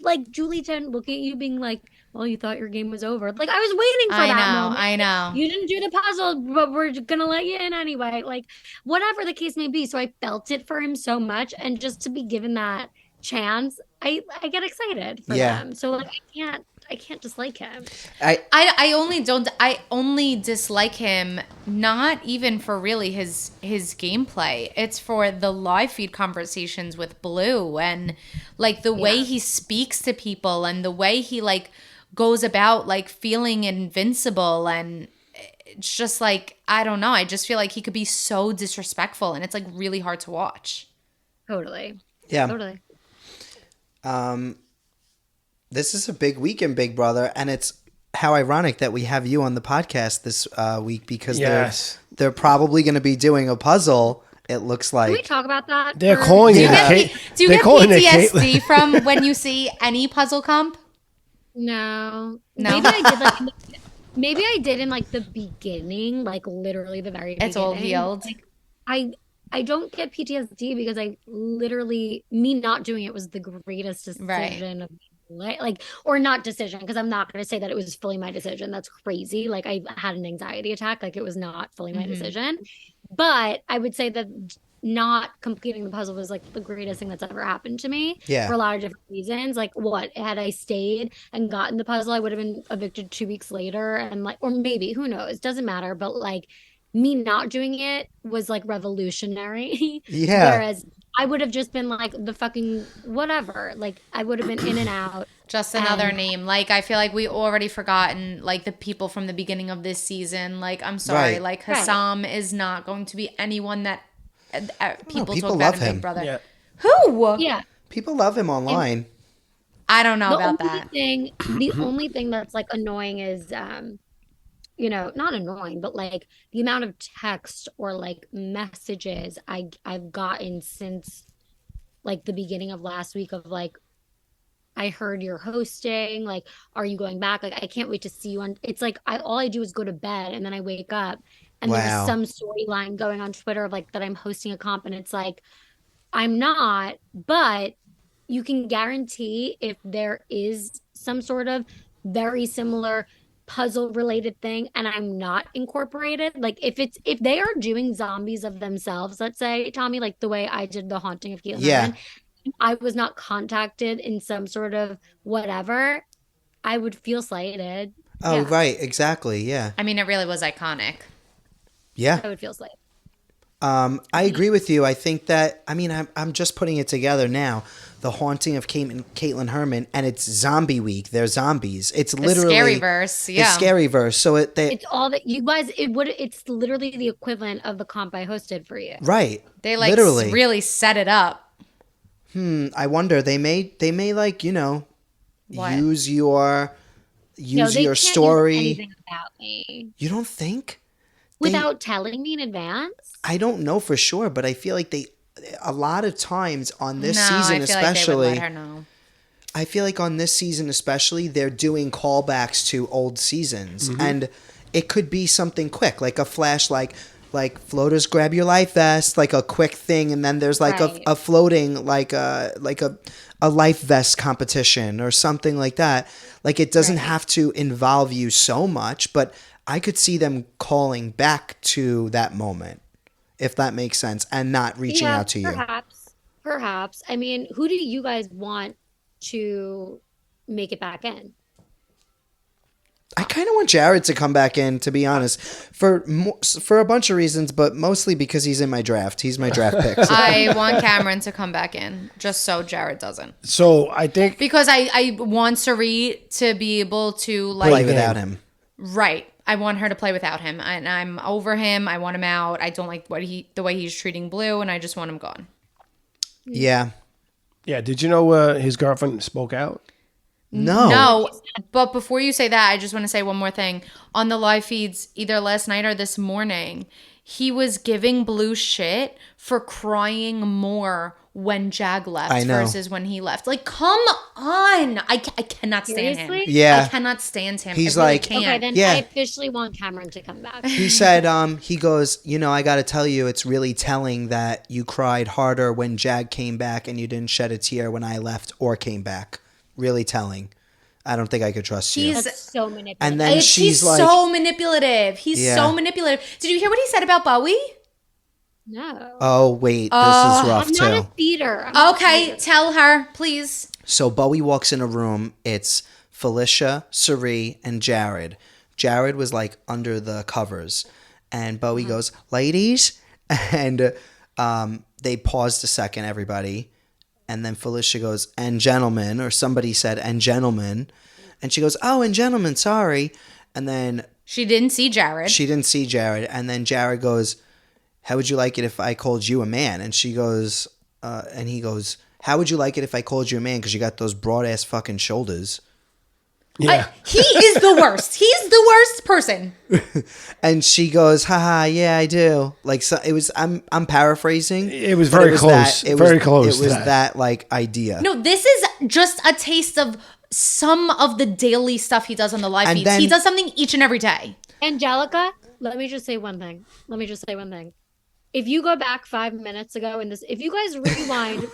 like, Julie didn't look at you being like, well, you thought your game was over. Like, I was waiting for that moment. I know. You didn't do the puzzle, but we're going to let you in anyway. Like, whatever the case may be. So I felt it for him so much. And just to be given that chance, I get excited for them. So, like, I can't dislike him. I only dislike him not even for really his gameplay. It's for the live feed conversations with Blue and like the way he speaks to people and the way he like goes about like feeling invincible and it's just like, I don't know. I just feel like he could be so disrespectful, and it's like really hard to watch. Totally. Yeah. Totally. This is a big week in Big Brother, and it's how ironic that we have you on the podcast this week because they're probably going to be doing a puzzle. It looks like. Can we talk about that? They're calling it. Do you get PTSD from when you see any puzzle comp? No. No. Maybe I did in like the beginning, like literally the very beginning. It's all healed. Like, I don't get PTSD because I literally, me not doing it was the greatest decision of my life. Like, or not decision, because I'm not going to say that it was fully my decision. That's crazy. Like, I had an anxiety attack. Like, it was not fully my decision. But I would say that not completing the puzzle was like the greatest thing that's ever happened to me for a lot of different reasons. Like, had I stayed and gotten the puzzle, I would have been evicted 2 weeks later, and like, or maybe, who knows, doesn't matter. But like, me not doing it was like revolutionary. Whereas I would have just been like the fucking whatever. Like, I would have been in and out. Just another name. Like, I feel like we already forgotten like the people from the beginning of this season. Like, I'm sorry. Like, Hassam is not going to be anyone that people talk about in Big Brother. Yeah. Who? Yeah. People love him online. I don't know about that. The only thing that's like annoying is, not annoying, but like the amount of text or like messages I've gotten since like the beginning of last week of like, I heard you're hosting, like, are you going back? Like, I can't wait to see you on. It's like all I do is go to bed and then I wake up and there's some storyline going on Twitter of like that I'm hosting a comp, and it's like, I'm not, but you can guarantee if there is some sort of very similar puzzle related thing and I'm not incorporated, like if they are doing zombies of themselves, let's say, Tommy, like the way I did the haunting of Kaitlyn Herman, I was not contacted in some sort of whatever, I would feel slighted. Right, exactly. I mean, it really was iconic. I would feel slighted. I agree with you. I think that, I mean, I'm just putting it together now. The haunting of Kaitlyn Herman, and it's zombie week. They're zombies. It's literally scary verse. Yeah, it's scary verse. So it's all that you guys. It's literally the equivalent of the comp I hosted for you. Right. They like really set it up. I wonder. They may like use your story. Use anything about me. You don't think? Without telling me in advance? I don't know for sure, but I feel like a lot of times on this season, especially, like they would let her know. I feel like on this season especially, they're doing callbacks to old seasons, and it could be something quick, like a flash, like floaters grab your life vest, like a quick thing, and then there's like a floating, like a life vest competition or something like that. Like, it doesn't have to involve you so much, but I could see them calling back to that moment, if that makes sense, and not reaching out to you. Perhaps. I mean, who do you guys want to make it back in? I kind of want Jared to come back in, to be honest, for a bunch of reasons, but mostly because he's in my draft. He's my draft pick. So. I want Cameron to come back in, just so Jared doesn't. So I think because I want Sari to be able to like play without him. Right. I want her to play without him, and I'm over him. I want him out. I don't like the way he's treating Blue, and I just want him gone. Yeah. Yeah. Did you know his girlfriend spoke out? No. But before you say that, I just want to say one more thing. On the live feeds, either last night or this morning, he was giving Blue shit for crying more when Jag left versus when he left. Like, come on. I cannot stand him. Yeah. I cannot stand him. He's really like, can't. Okay, then I officially want Cameron to come back. He said, he goes, I got to tell you, it's really telling that you cried harder when Jag came back and you didn't shed a tear when I left or came back. Really telling. I don't think I could trust you. That's so manipulative. And then he's like, so manipulative. He's so manipulative. Did you hear what he said about Bowie? No. Oh, wait. This is rough, I'm too. not a theater. Okay, tell her, please. So Bowie walks in a room. It's Felicia, Sari, and Jared. Jared was like under the covers. And Bowie goes, ladies. And they paused a second, everybody. And then Felicia goes, and gentlemen, or somebody said, and gentlemen. And she goes, oh, and gentlemen, sorry. And then She didn't see Jared. She didn't see Jared. And then Jared goes, how would you like it if I called you a man? And she goes, and he goes, how would you like it if I called you a man? Because you got those broad ass fucking shoulders. Yeah. He is the worst. He's the worst person. And she goes, haha, yeah, I do. Like, so it was, I'm paraphrasing. It was very close. Very close. It was that like idea. No, this is just a taste of some of the daily stuff he does on the live And feeds. then- He does something each and every day. Anjelica, let me just say one thing. If you go back 5 minutes ago if you guys rewind,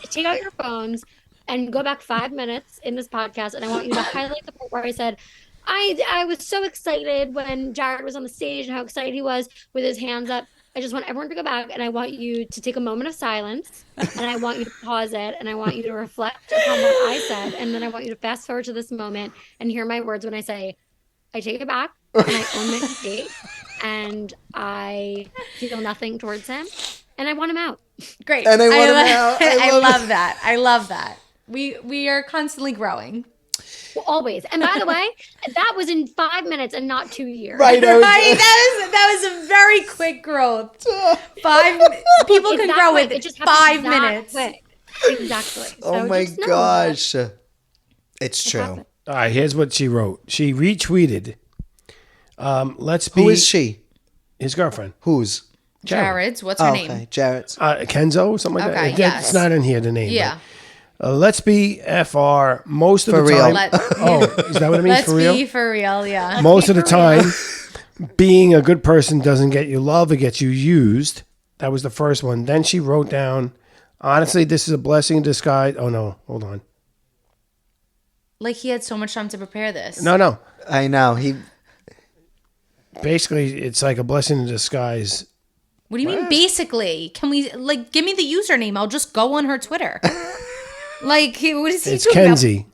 take out your phones and go back 5 minutes in this podcast, and I want you to highlight the part where I said, I was so excited when Jared was on the stage and how excited he was with his hands up. I just want everyone to go back, and I want you to take a moment of silence, and I want you to pause it, and I want you to reflect upon what I said, and then I want you to fast forward to this moment and hear my words when I say, I take it back, and I own my mistake, and I feel nothing towards him, and I want him out. Great. And I want him out. I love that. I love that. We are constantly growing. Well, always. And by the way, that was in 5 minutes and not 2 years. Right. That was a very quick growth. People It's can that grow quick. with It just happens 5 that minutes. quick. Exactly. Oh So my just know gosh. It's true. happened. All right, here's what she wrote. She retweeted. Let's be Who is she? his girlfriend. Whose? Jared's. What's her Okay, name? Jared's. Kenzo, something like Okay, that. yes. It's not in here, the name. Yeah. but, let's be FR most of For the real. time. Let- Is that what it means Let's for real? be for real. Yeah. Most of the time, being a good person doesn't get you love, it gets you used. That was the first one. Then she wrote down, honestly, this is a blessing in disguise. Oh, no. Hold on. Like he had so much time to prepare this. No. I know. He. Basically, it's like a blessing in disguise. What do you mean? Basically, can we give me the username? I'll just go on her Twitter. What is he It's doing? Kenzie.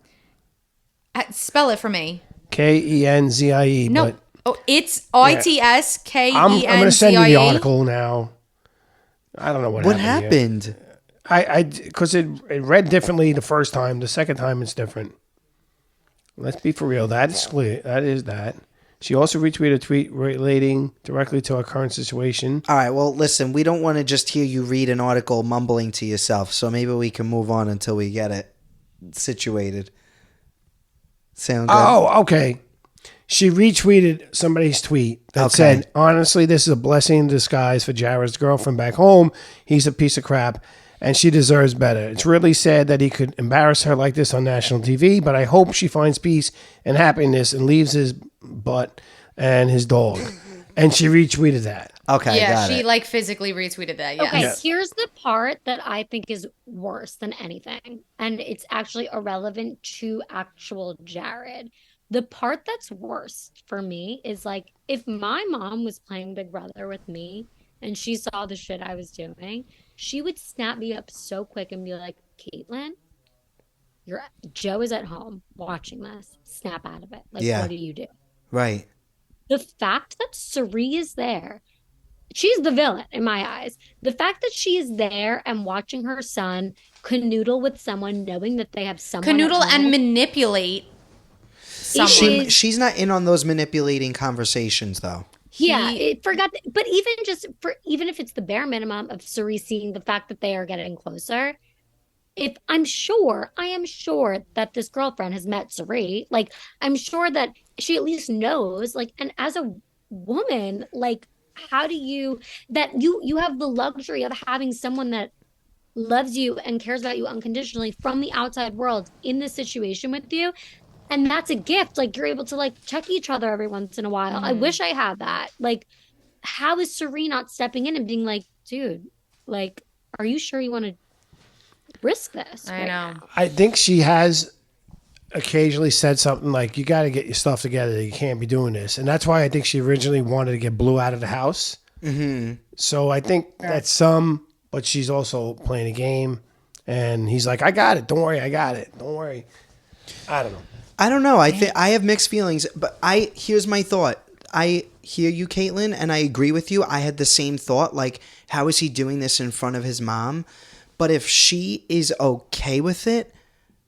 Spell it for me. Kenzie. No. But It's ITSKENZIE. I'm going to send you the article now. I don't know what happened. Here. happened? Because it read differently the first time. The second time it's different. Let's be for real. That's clear. That is that. She also retweeted a tweet relating directly to our current situation. All right. Well, listen. We don't want to just hear you read an article mumbling to yourself. So maybe we can move on until we get it situated. Sound good? Oh, okay. She retweeted somebody's tweet that said, honestly, this is a blessing in disguise for Jared's girlfriend back home. He's a piece of crap, and she deserves better. It's really sad that he could embarrass her like this on national TV, but I hope she finds peace and happiness and leaves his butt and his dog. And she retweeted that. Okay. Yeah, got she it. physically retweeted that. Yes. Okay, here's the part that I think is worse than anything. And it's actually irrelevant to actual Jared. The part that's worst for me is like if my mom was playing Big Brother with me and she saw the shit I was doing, she would snap me up so quick and be like, Kaitlyn, Joe is at home watching this. Snap out of it. Like, Yeah. what do you do? Right. The fact that Suri is there, she's the villain in my eyes. The fact that she is there and watching her son canoodle with someone, knowing that they have someone Canoodle at home, and manipulate someone. She's not in on those manipulating conversations, though. Yeah, but even if it's the bare minimum of Suri seeing the fact that they are getting closer, I am sure that this girlfriend has met Suri. Like, I'm sure that she at least knows, like, and as a woman, like, how do you have the luxury of having someone that loves you and cares about you unconditionally from the outside world in this situation with you. And that's a gift. Like, you're able to like check each other every once in a while. I wish I had that. Like, how is Serena not stepping in and being like, dude, like, are you sure you want to risk this? I know. I think she has occasionally said something like, you got to get your stuff together. You can't be doing this. And that's why I think she originally wanted to get Blue out of the house. Mm-hmm. So I think that's but she's also playing a game. And he's like, I got it. Don't worry. I got it. Don't worry. I don't know. I don't know. I think I have mixed feelings, but here's my thought. I hear you, Kaitlyn, and I agree with you. I had the same thought. Like, how is he doing this in front of his mom? But if she is okay with it,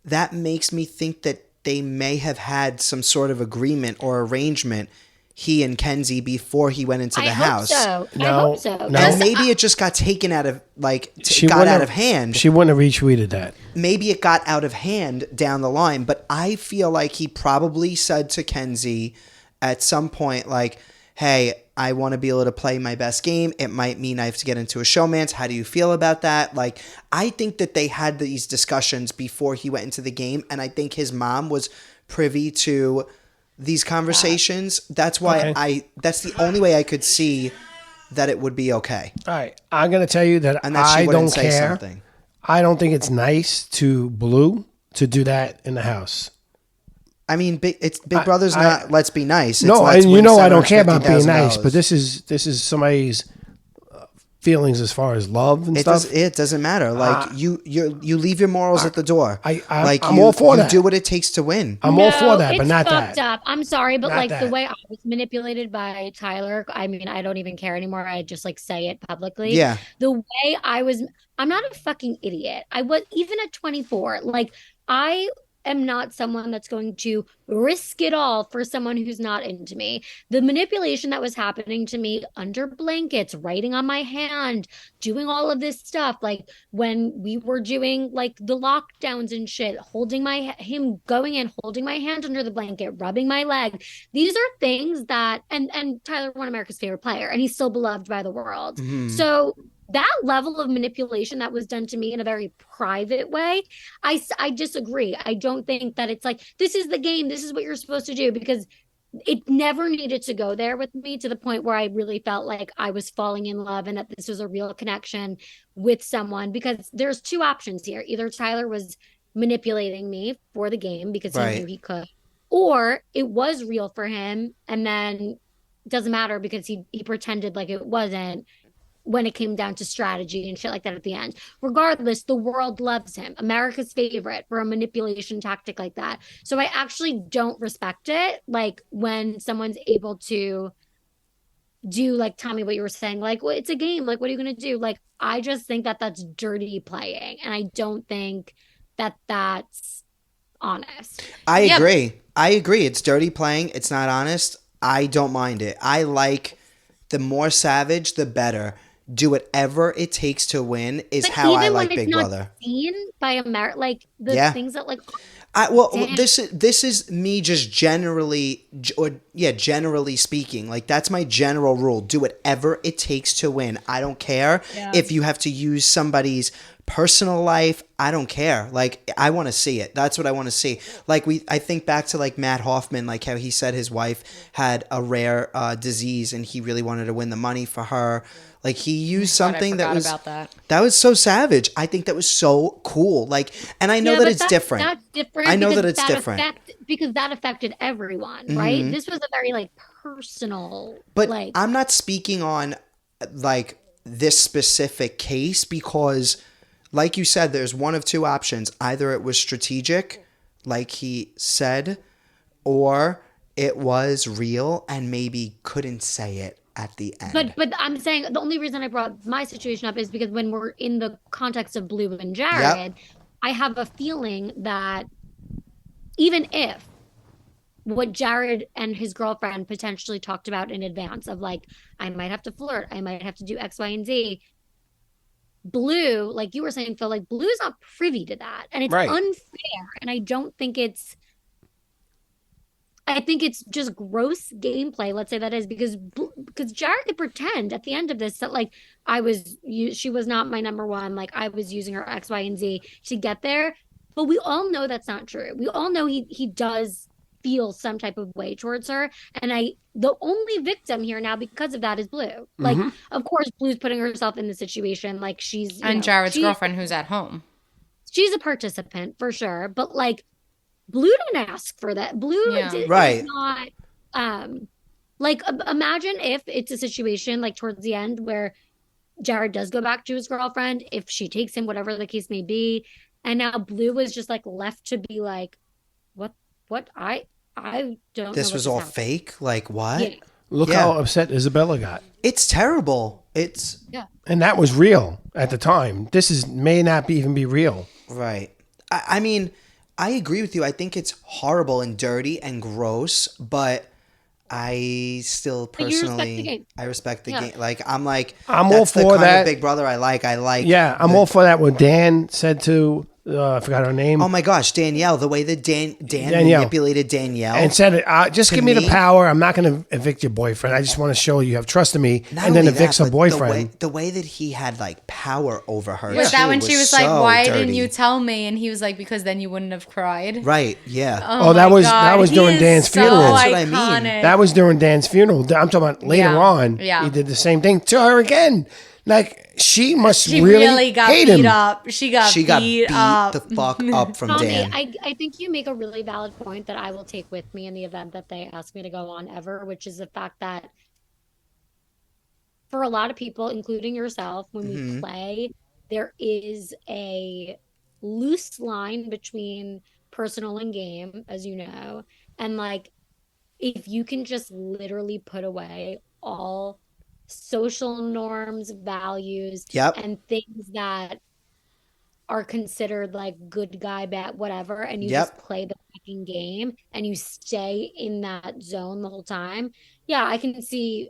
that makes me think that they may have had some sort of agreement or arrangement he and Kenzie before he went into the house. I hope so. No. And maybe it just got taken out of out of hand. She wouldn't have retweeted that. Maybe it got out of hand down the line, but I feel like he probably said to Kenzie at some point, like, hey, I want to be able to play my best game. It might mean I have to get into a showman's. How do you feel about that? Like, I think that they had these discussions before he went into the game, and I think his mom was privy to these conversations. That's why that's the only way I could see that it would be okay. All right. I'm going to tell you that And that she I wouldn't don't say care. something. I don't think it's nice to Blue to do that in the house. I mean, Big Brother's not. Let's be nice. It's No, let's and win I don't care about being nice, $750,000. but this is somebody's feelings as far as love and stuff. It doesn't matter. Like you leave your morals at the door. I'm all for that. You do what it takes to win. I'm all for that, but not fucked that. up. I'm sorry, but Not like that. the way I was manipulated by Tyler, I mean, I don't even care anymore. I just like say it publicly. Yeah. The way I'm not a fucking idiot. I was even at 24. Like I am not someone that's going to risk it all for someone who's not into me. The manipulation that was happening to me under blankets, writing on my hand, doing all of this stuff, like when we were doing like the lockdowns and shit, him going in, holding my hand under the blanket, rubbing my leg. These are things that, and Tyler, one of America's favorite player, and he's still beloved by the world. Mm-hmm. So that level of manipulation that was done to me in a very private way, I disagree. I don't think that it's like, this is the game, this is what you're supposed to do, because it never needed to go there with me to the point where I really felt like I was falling in love and that this was a real connection with someone, because there's two options here. Either Tyler was manipulating me for the game because he knew he could, or it was real for him, and then it doesn't matter because he pretended like it wasn't when it came down to strategy and shit like that at the end. Regardless, the world loves him. America's favorite for a manipulation tactic like that. So I actually don't respect it. Like when someone's able to do, like, Tommy, what you were saying, like, well, it's a game. Like, what are you going to do? Like, I just think that that's dirty playing. And I don't think that that's honest. I agree. It's dirty playing. It's not honest. I don't mind it. I like the more savage, the better. Do whatever it takes to win is But how I even like when Big it's not Brother. seen by America, like the things that like. This is me just generally speaking. Like that's my general rule. Do whatever it takes to win. I don't care if you have to use somebody's personal life. I don't care. Like I want to see it. That's what I want to see. Like I think back to like Matt Hoffman, like how he said his wife had a rare disease and he really wanted to win the money for her. Like he used something that was so savage. I think that was so cool. Like, and I know that it's different. That's different. I know that it's different because that affected everyone, right? This was a very like personal. But like, I'm not speaking on like this specific case because, like you said, there's one of two options. Either it was strategic, like he said, or it was real and maybe couldn't say it at the end. But I'm saying the only reason I brought my situation up is because when we're in the context of Blue and Jared, I have a feeling that even if what Jared and his girlfriend potentially talked about in advance of like, I might have to flirt, I might have to do X, Y, and Z, Blue, like you were saying, Phil, like Blue is not privy to that. And it's unfair. And I don't think I think it's just gross gameplay. Let's say that is because Jared could pretend at the end of this that like she was not my number one. Like I was using her X, Y, and Z to get there. But we all know that's not true. We all know he does feel some type of way towards her. And the only victim here now because of that is Blue. Like, of course, Blue's putting herself in the situation. Like Jared's girlfriend who's at home. She's a participant for sure. But like, Blue didn't ask for that. Blue is not like imagine if it's a situation like towards the end where Jared does go back to his girlfriend, if she takes him, whatever the case may be, and now Blue was just like left to be like, what I don't this know was all fake? Like what? Yeah. Look how upset Isabella got. It's terrible. And that was real at the time. This may not even be real. Right. I mean, I agree with you. I think it's horrible and dirty and gross, but I still But you respect the personally, game. I respect the Yeah. game. Like I'm like, I'm all that's the for kind that. of Big Brother I like. Yeah, I'm all for that. What Dan said to, I forgot her name. Oh my gosh, Danielle! The way that Dan Danielle. manipulated Danielle And said, just To give me the me- power. I'm not going to evict your boyfriend. I just want to show you have trust in me. Not And then only evicts that, her but boyfriend. The way that he had like power over her. Was too, that when she was like, so "Why dirty. didn't you tell me?" And he was like, "Because then you wouldn't have cried." Right? Yeah. Oh, that my was God, that was he during is Dan's so funeral. That's what I mean. iconic. That was during Dan's funeral. I'm talking about later Yeah. on. Yeah. He did the same thing to her again. Like she must She really, really got hate beat him. up. She got beat beat up. the fuck up from Tommy, Dan. I think you make a really valid point that I will take with me in the event that they ask me to go on ever, which is the fact that for a lot of people, including yourself, when we play, there is a loose line between personal and game, as you know. And like, if you can just literally put away all social norms, values, Yep. and things that are considered like good guy, bad, whatever, and you Yep. just play the fucking game and you stay in that zone the whole time. Yeah, I can see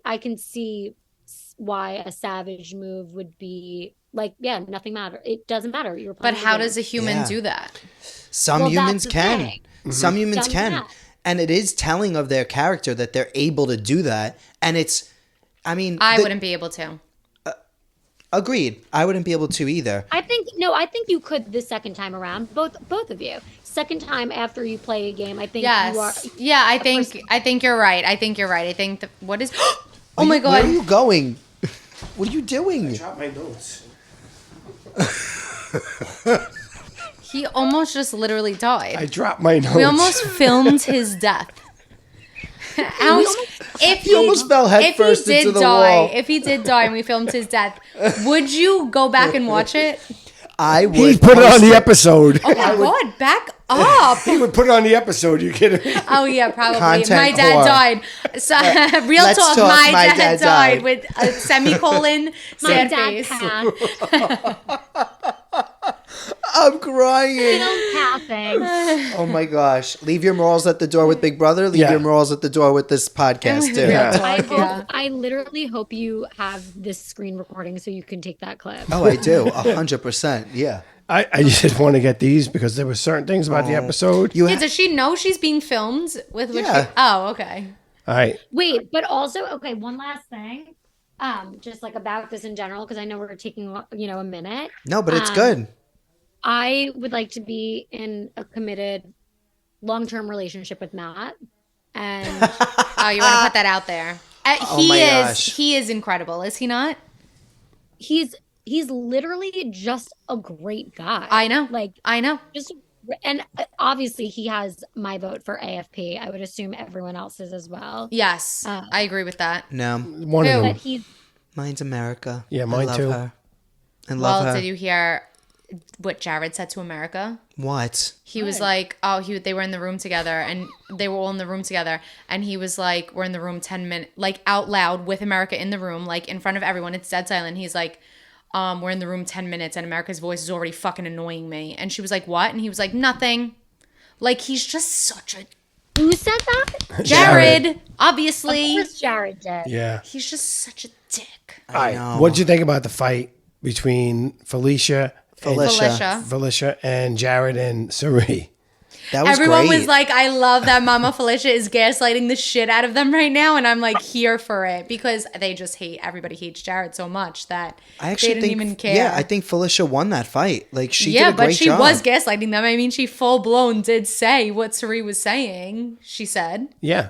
why a savage move would be like, yeah, nothing matter. It doesn't matter. You're playing But the how game. does a human Yeah. do that? Some Well, humans that's the can. thing. Some humans Some can. can. And it is telling of their character that they're able to do that. And it's, I mean, I wouldn't be able to. Agreed. I wouldn't be able to either. I think you could the second time around, both of you. Second time after you play a game, I think you are. Yes. Yeah, I think you're right. I think what is Oh my Where are god. you going? What are you doing? Drop my notes. He almost just literally died. I dropped my notes. We almost filmed his death. If He almost fell headfirst into the wall. If he did die and we filmed his death, would you go back and watch it? I would. He put it on post the episode. Oh my god, back up. He would put it on the episode. You kidding me? Oh yeah, probably. Content My dad whore. died. So, real Let's talk, talk, my my dad dad died died. with a semicolon My sad dad face. passed. I'm crying. Still passing. Oh my gosh. Leave your morals at the door with Big Brother. Leave Yeah. your morals at the door with this podcast too. Real talk, I yeah. I literally hope you have this screen recording so you can take that clip. Oh, I do. 100%. Yeah. I just want to get these because there were certain things about the episode. You Yeah, ha- does she know she's being filmed with what Yeah. Oh, okay. All right. Wait, but also, okay, one last thing. Just like about this in general, because I know we're taking, a minute. no, but it's good. I would like to be in a committed long-term relationship with Matt. And Oh, you want to put that out there. Oh my gosh. He is incredible, is he not? he's literally just a great guy. I know. Like, I know. and obviously he has my vote for AFP. I would assume everyone else's as well. Yes, I agree with that. No. One of Who? them. But he's Mine's America. Yeah, I mine love too. Her. I love Well, her. did you hear what Jared said to America? What? He was like, they were in the room together, and they were all in the room together, and he was like, we're in the room 10 minutes, like out loud with America in the room, like in front of everyone. It's dead silent. He's like, we're in the room 10 minutes, and America's voice is already fucking annoying me. And she was like, what? And he was like, nothing. Like, he's just such a who said that? Jared, obviously. Of course Jared did. Yeah. He's just such a dick. I know. What'd you think about the fight between Felicia and Jared and Sari? That was Everyone great. was like, I love that Mama Felicia is gaslighting the shit out of them right now. And I'm like, here for it, because everybody hates Jared so much that I actually they didn't think, even care. Yeah, I think Felicia won that fight. Like she did Yeah, a great but she job. was gaslighting them. I mean, she full blown did say what Sari was saying. She said. Yeah.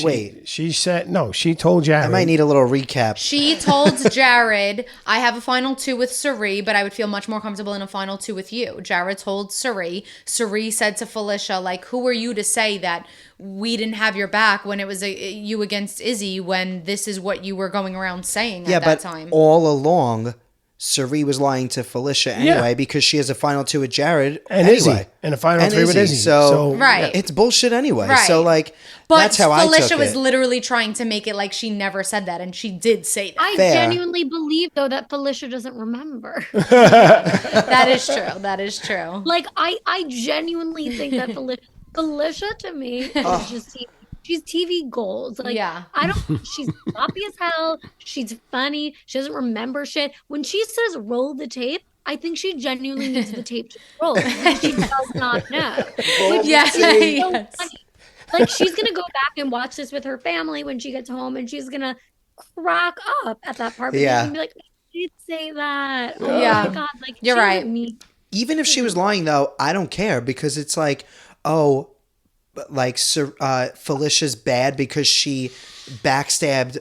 Wait. She said, no, she told Jared. I might need a little recap. She told Jared, I have a final 2 with Sari, but I would feel much more comfortable in a final 2 with you. Jared told Sari. Sari said to Felicia, like, who are you to say that we didn't have your back when it was you against Izzy, when this is what you were going around saying at that time? All along, Sari was lying to Felicia anyway because she has a final 2 with Jared And anyway. Izzy. And a final 3 with Izzy. So, Right. it's bullshit anyway. Right. So like, But that's how I Felicia took was it. literally trying to make it like she never said that, and she did say that. I Fair. genuinely believe though that Felicia doesn't remember. That is true. That is true. Like I genuinely think that Felicia to me is just She's TV gold. Like, Yeah. she's sloppy as hell. She's funny. She doesn't remember shit. When she says roll the tape, I think she genuinely needs the tape to roll because she does not know. Which Yeah, is so yes. funny. Like, she's going to go back and watch this with her family when she gets home, and she's going to crack up at that part. Because she's going to be like, I did say that. Oh Yeah. my God. Like, You're she right. doesn't need- Even if she was lying, though, I don't care because it's like, oh, like Felicia's bad because she backstabbed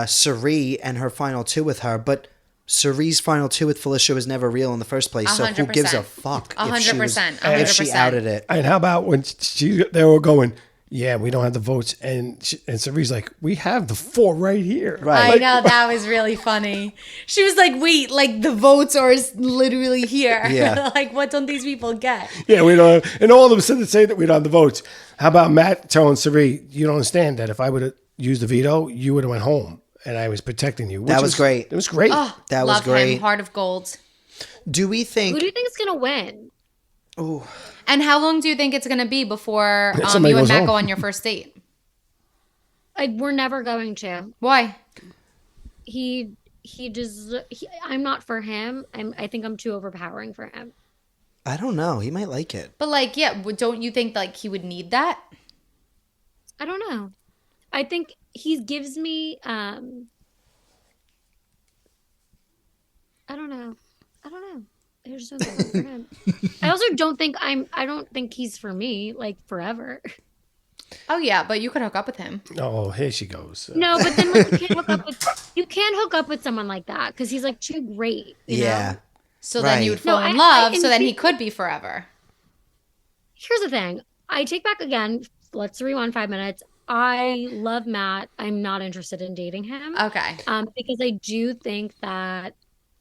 Cirie and her final two with her, but Cirie's final two with Felicia was never real in the first place. So who gives a fuck if she was- 100%. if she outed it? And how about when they were going, yeah, we don't have the votes, and Cirie's like, we have the 4 right here. Right. I know, that was really funny. She was like, wait, like the votes are literally here. Yeah. Like, what don't these people get? Yeah, we don't have, and all of a sudden say that we don't have the votes. How about Matt telling Cirie, you don't understand that if I would have used the veto, you would have went home, and I was protecting you. That was great. It was great. Oh, That was love great. him. Heart of gold. Do we Who think? do you think is going to win? And how long do you think it's going to be before Somebody you and goes Matt home. go on your first date? We're never going to. Why? I'm not for him. I think I'm too overpowering for him. I don't know. He might like it. But like, yeah, don't you think like he would need that? I don't know. I think he gives me I don't know. I just don't think I'm for him. I also don't think I don't think he's for me like forever. Oh yeah, but you could hook up with him. Oh, here she goes. No, but then like, you can't hook up with someone like that because he's like too great. You Yeah. know? So then you would No, fall in I- love. I- So then he and- could be forever. Here's the thing. I take back again. Let's rewind 5 minutes. I love Matt. I'm not interested in dating him. Okay. Because I do think that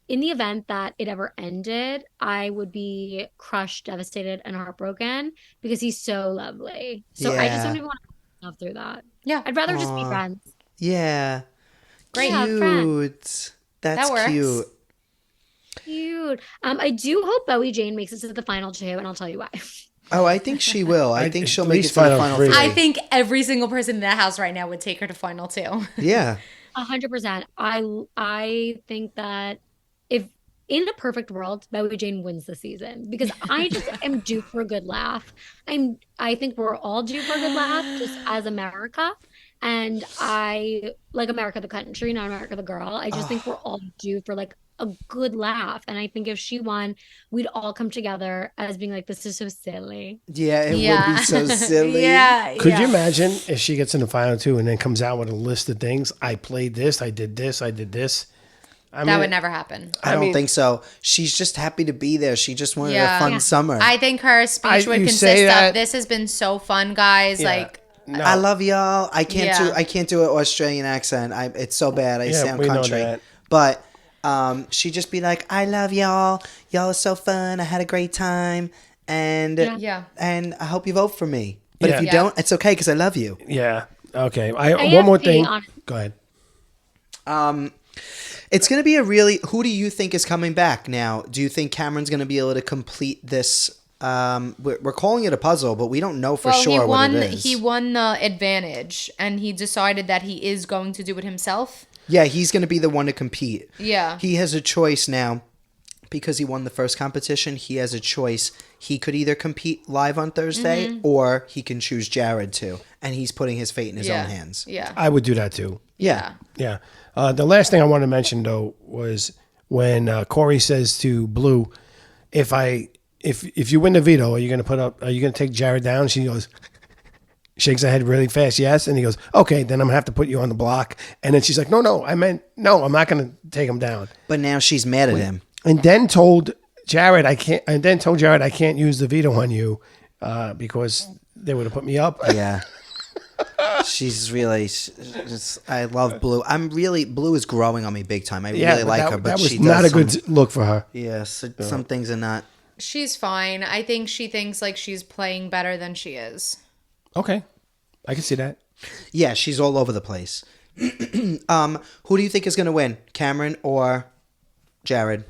in the event that it ever ended, I would be crushed, devastated, and heartbroken because he's so lovely. So I just Yeah. don't even want to love through that. Yeah. I'd rather just be friends. Yeah. Great. Yeah, Cute. friends. That's That works. cute. Cute. I do hope Bowie Jane makes it to the final 2, and I'll tell you why. Oh, I think she will. I think she'll at make it least to the final final 3. three. I think every single person in that house right now would take her to final 2. Yeah. 100%. I think that if in a perfect world, Bowie Jane wins the season because I just am due for a good laugh. I think we're all due for a good laugh just as America. And I like America the country, not America the girl. I just think we're all due for like a good laugh. And I think if she won, we'd all come together as being like, this is so silly. Yeah, it would be so silly. Yeah. Could you imagine if she gets in the final 2 and then comes out with a list of things? I played this, I did this, I did this. That would never happen. I don't mean- think so. She's just happy to be there. She just wanted Yeah. a fun Yeah. summer. I think her speech would you consist say that- of, this has been so fun, guys. Yeah. Like, No. I love y'all. I can't Yeah. do an Australian accent. It's so bad. I Yeah, sound we know country. that. But she'd just be like, I love y'all. Y'all are so fun. I had a great time. And Yeah. and I hope you vote for me. But Yeah. if you Yeah. don't, it's okay because I love you. Yeah. Okay. have One more to be thing. honest. Go ahead. It's going to be a really. Who do you think is coming back now? Do you think Cameron's going to be able to complete this? We're calling it a puzzle, but we don't know for sure what it is. He won the advantage, and he decided that he is going to do it himself. Yeah, he's going to be the one to compete. Yeah. He has a choice now because he won the first competition. He has a choice. He could either compete live on Thursday Mm-hmm. or he can choose Jared to. And he's putting his fate in his Yeah. own hands. Yeah. I would do that too. Yeah. Yeah. The last thing I want to mention though was when Corey says to Blue, if you win the veto, are you going to take Jared down? She goes, shakes her head really fast, yes. And he goes, okay, then I'm going to have to put you on the block. And then she's like, no, I'm not going to take him down. But now she's mad at him. And then told Jared I can't use the veto on you because they would have put me up. Yeah. She's really. I love Blue. Blue is growing on me big time. I really like her, but that was she does not a some, good look for her. Yeah, some things are not. She's fine. I think she thinks like she's playing better than she is. Okay, I can see that. Yeah, she's all over the place. Who do you think is going to win, Cameron or Jared?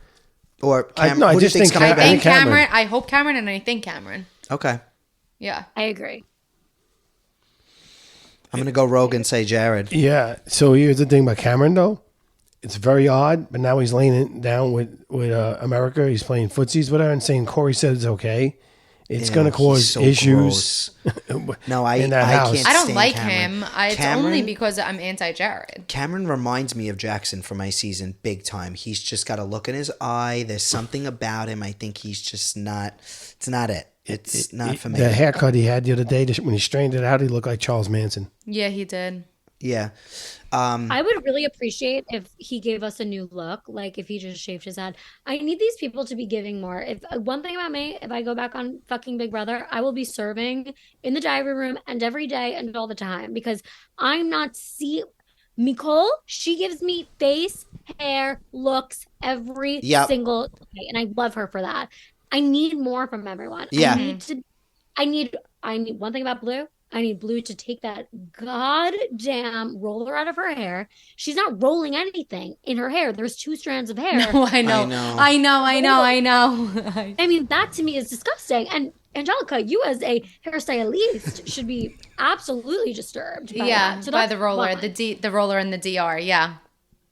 Or Cameron? no, I Who do you just think's think coming I back? think Cameron. Cameron. I hope Cameron, and I think Cameron. Okay. Yeah. I agree. I'm going to go rogue and say Jared. Yeah. So here's the thing about Cameron, though. It's very odd, but now he's laying it down with America. He's playing footsies with her and saying Corey said it's okay. It's going to cause so issues. No, I in that house. can't I don't stand like Cameron. him. It's only because I'm anti-Jared. Cameron reminds me of Jackson from my season big time. He's just got a look in his eye. There's something about him. I think he's just not. It's not it. It's not for me. The haircut he had the other day, when he straightened it out, he looked like Charles Manson. Yeah, he did. Yeah. I would really appreciate if he gave us a new look, like if he just shaved his head. I need these people to be giving more. If one thing about me, if I go back on fucking Big Brother, I will be serving in the diary room and every day and all the time because I'm not Nicole, she gives me face, hair, looks every single day, and I love her for that. I need more from everyone. Yeah. I need one thing about Blue. I need Blue to take that goddamn roller out of her hair. She's not rolling anything in her hair. There's 2 strands of hair. No, I know. I mean, that to me is disgusting. And Anjelica, you as a hairstylist should be absolutely disturbed by that. So by the roller, the roller in the DR. Yeah.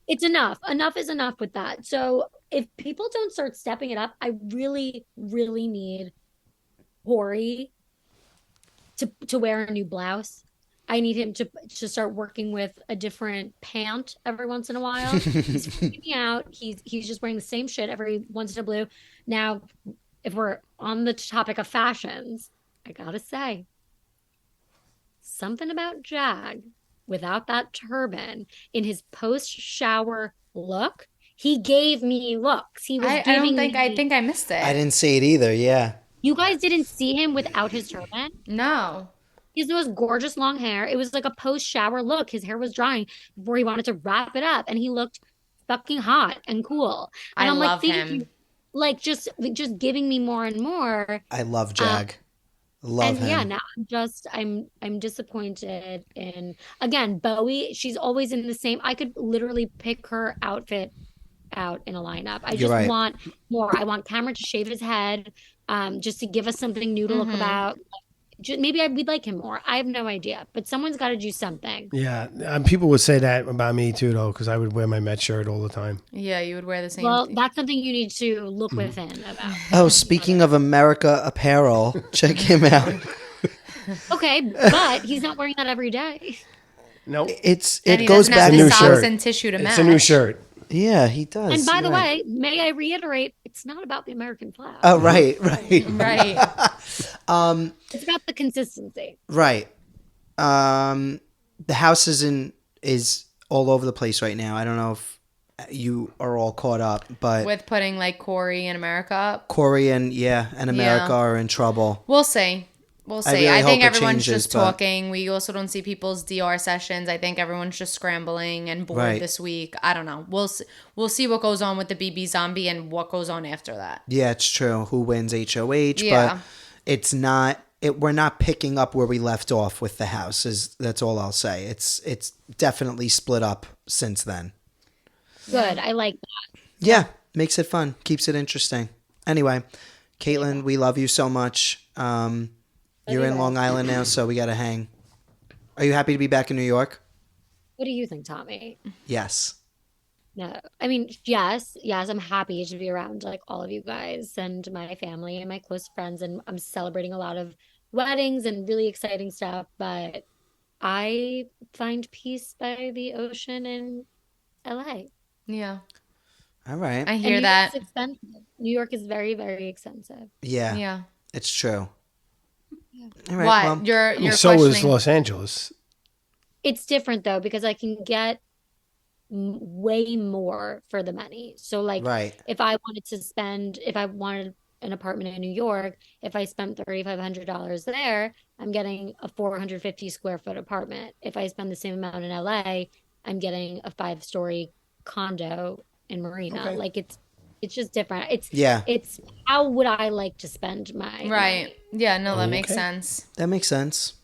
It's enough. Enough is enough with that. So if people don't start stepping it up, I really, really need Corey to wear a new blouse. I need him to start working with a different pant every once in a while. He's freaking me out. He's just wearing the same shit every once in a blue. Now, if we're on the topic of fashions, I gotta say, something about Jag without that turban in his post-shower look, he gave me looks. He was I think I missed it. I didn't see it either. Yeah. You guys didn't see him without his turban? No. He has the most gorgeous long hair. It was like a post-shower look. His hair was drying before he wanted to wrap it up, and he looked fucking hot and cool. And I'm love like, him. You, like just giving me more and more. I love Jag. Love him. Yeah, now I'm disappointed in, again, Bowie. She's always in the same. I could literally pick her outfit out in a lineup. I just want more. I want Cameron to shave his head, just to give us something new to look about. Maybe we'd like him more. I have no idea, but someone's got to do something. Yeah, people would say that about me too, though, because I would wear my Met shirt all the time. Yeah, you would wear the same. Well, that's something you need to look within about. Oh, speaking of America Apparel, check him out. Okay, but he's not wearing that every day. No, it goes back to the new socks shirt. and tissue to match. It's a new shirt. Yeah, he does. And by the You're right. way, may I reiterate, it's not about the American flag. Oh, right. Right. It's about the consistency. Right. The house is all over the place right now. I don't know if you are all caught up, but With putting like Corey and America up. Corey and America are in trouble. We'll see. We'll see. really I think hope it everyone's changes, just but- talking. We also don't see people's DR sessions. I think everyone's just scrambling and bored Right. this week. I don't know. We'll see what goes on with the BB zombie and what goes on after that. Yeah, it's true. Who wins HOH? Yeah. But it's not. We're not picking up where we left off with the house. That's all I'll say. It's definitely split up since then. Good. I like that. Yeah, makes it fun. Keeps it interesting. Anyway, Kaitlyn, we love you so much. You're in Long Island now, so we got to hang. Are you happy to be back in New York? What do you think, Tommy? Yes. No, I mean, yes, I'm happy to be around like all of you guys and my family and my close friends, and I'm celebrating a lot of weddings and really exciting stuff. But I find peace by the ocean in LA. Yeah. All right. I And hear New that. York's expensive. New York is very, very expensive. Yeah. Yeah. It's true. All right. What? Well, You're So is questioning. Los Angeles. It's different though because I can get way more for the money. So like right. if I wanted an apartment in New York, if I spent $3,500 there, I'm getting a 450 square foot apartment. If I spend the same amount in LA, I'm getting a 5-story condo in Marina. Okay. Like it's just different. It's how would I like to spend my Right. money? Yeah, no, that makes Okay. sense. That makes sense.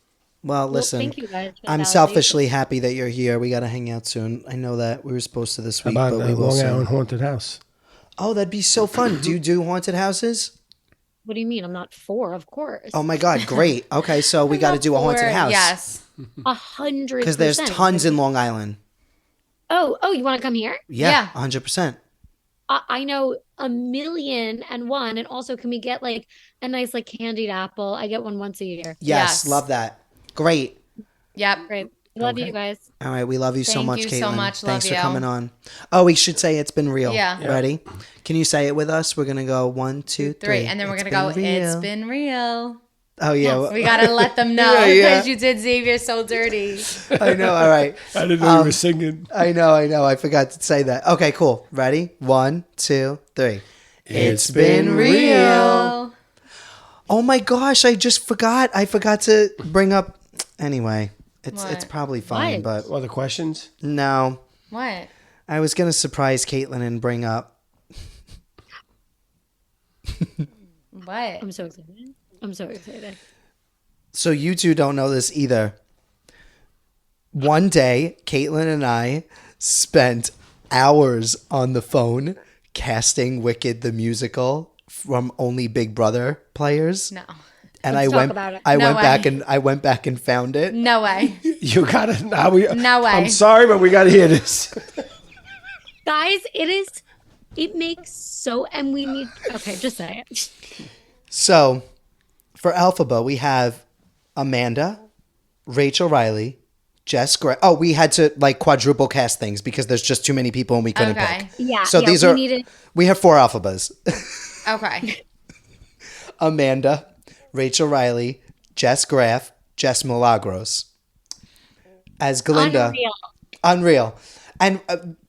Well, listen, thank you guys for the I'm validation. selfishly happy that you're here. We got to hang out soon. I know that we were supposed to this How week, about but we will Long soon. Island Haunted House? Oh, that'd be so fun. Do you do haunted houses? What do you mean? I'm not 4, of course. Oh my God, great. Okay, so we got to do a haunted house. Yes. 100%. Because there's tons in Long Island. Oh, you want to come here? Yeah, 100%. I know 1,000,001, and also can we get like a nice like candied apple? I get one once a year. Yes, love that. Great. Yep. Great. Love you guys. All right, we love you so much, Kaitlyn. Thank you so much. Thanks Love for you. coming on. Oh, we should say it's been real. Yeah. Ready? Can you say it with us? We're gonna go 1, 2, 3, and then we're gonna go. It's been real. Oh yeah, Yes. We gotta let them know because you did Xavier so dirty. I know. All right. I didn't know you were singing. I know. I forgot to say that. Okay, cool. Ready? 1, 2, 3. It's been real. Oh my gosh! I just forgot. I forgot to bring up. Anyway, it's probably fine, What? but Other questions? no. What? I was gonna surprise Kaitlyn and bring up. What? I'm so excited. So you two don't know this either. One day, Kaitlyn and I spent hours on the phone casting Wicked the musical from only Big Brother players. No. And Let's I talk went about it. I No went way. back and I went back and found it. No way. You got it. Now No way. I'm sorry, but we got to hear this. Guys, it makes so, and we need, okay, just say it. So, for Alphaba, we have Amanda, Rachel Riley, Jess Gray. Oh, we had to like quadruple cast things because there's just too many people and we couldn't Okay. pick. Yeah. So these we are needed, we have 4 Alphabas. Okay. Amanda, Rachel Riley, Jess Graff, Jess Milagros. As Glinda. Unreal. And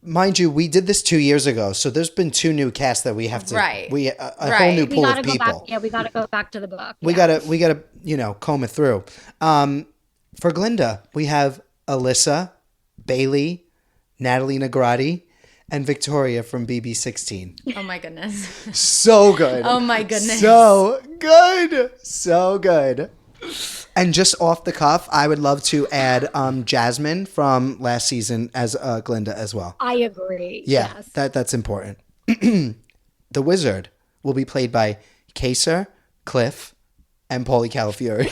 mind you, we did this 2 years ago, so there's been 2 new casts that we have to. Right. A whole new we pool gotta of go people. back. Yeah, we gotta go back to the book. We gotta comb it through. For Glinda, we have Alyssa, Bailey, Natalie Negrati, and Victoria from BB16. Oh my goodness. So good. Oh my goodness. So good. So good. And just off the cuff, I would love to add Jasmine from last season as Glinda as well. I agree. Yeah, Yes. that's important. The Wizard will be played by Kaser, Cliff, and Paulie Calafiore.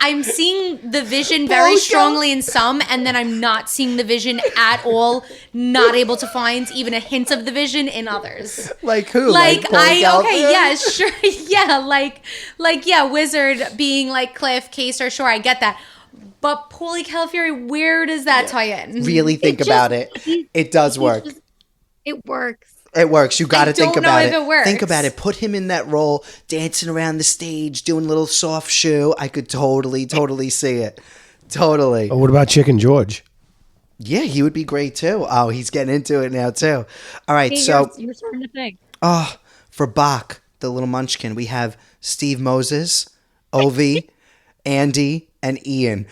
I'm seeing the vision very strongly in some, and then I'm not seeing the vision at all. Not able to find even a hint of the vision in others. Like who? Like Paulie Calafiore? yeah, sure, yeah, like yeah, Wizard being like Cliff, Kaser, sure, I get that. But Paulie Calafiore, where does that tie in? Really think about it. It does work. It works. It works. You got to think don't know about if it. it works. Think about it. Put him in that role, dancing around the stage, doing a little soft shoe. I could totally see it. Totally. Oh, what about Chicken George? Yeah, he would be great too. Oh, he's getting into it now too. All right, Hey, so you're starting to think. for Bach, the little munchkin, we have Steve Moses, Ovi, Andy, and Ian.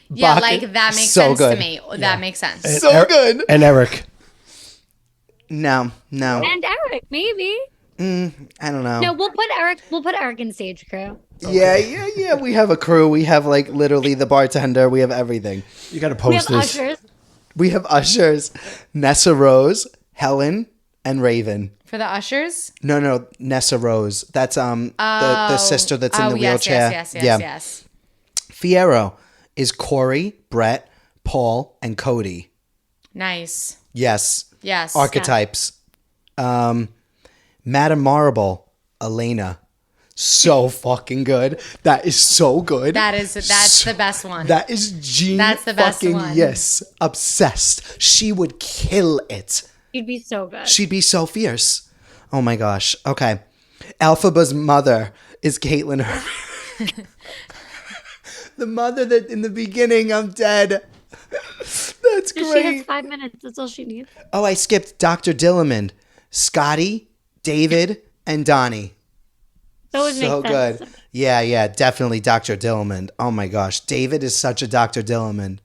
Yeah, Bach like is that makes so sense good. to me. That makes sense. So good. And Eric. No. And Eric, maybe. I don't know. No, we'll put Eric in stage crew. Yeah. We have a crew. We have like literally the bartender. We have everything. You got to We post have this. ushers. We have ushers, Nessa Rose, Helen, and Raven. For the ushers? No, Nessa Rose. That's the sister that's in the yes, wheelchair. Yes. Fierro is Corey, Brett, Paul, and Cody. Nice. Yes. Yes. Archetypes. Madame Marble, Elena. So fucking good. That is so good. That's the best one. That is genius. That's the best fucking one. Yes. Obsessed. She would kill it. She'd be so good. She'd be so fierce. Oh my gosh. Okay. Alphaba's mother is Kaitlyn Herman. The mother that in the beginning, I'm dead. That's She has great. 5 minutes. That's all she needs. Oh, I skipped Dr. Dillamond, Scotty, David, and Donnie. That would So make good. sense. Yeah, definitely Dr. Dillamond. Oh my gosh. David is such a Dr. Dillamond.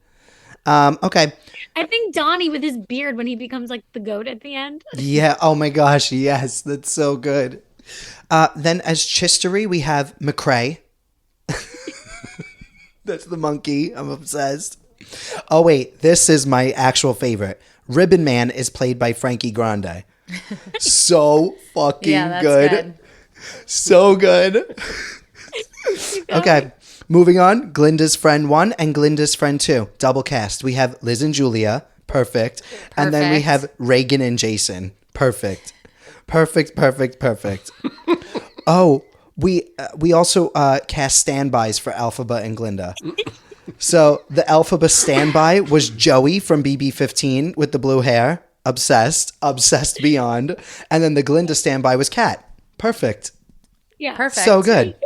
Okay. I think Donnie with his beard when he becomes like the goat at the end. Yeah. Oh my gosh. Yes. That's so good. Then as Chistery, we have McCrae. That's the monkey. I'm obsessed. Oh, wait. This is my actual favorite. Ribbon Man is played by Frankie Grande. So fucking Yeah, that's good. So good. Okay, moving on. Glinda's friend 1 and Glinda's friend 2. Double cast. We have Liz and Julia. Perfect. And then we have Reagan and Jason. Perfect. Perfect. Oh, we also cast standbys for Elphaba and Glinda. So the Elphaba standby was Joey from BB15 with the blue hair. Obsessed beyond. And then the Glinda standby was Kat. Perfect. Yeah. Perfect. So good.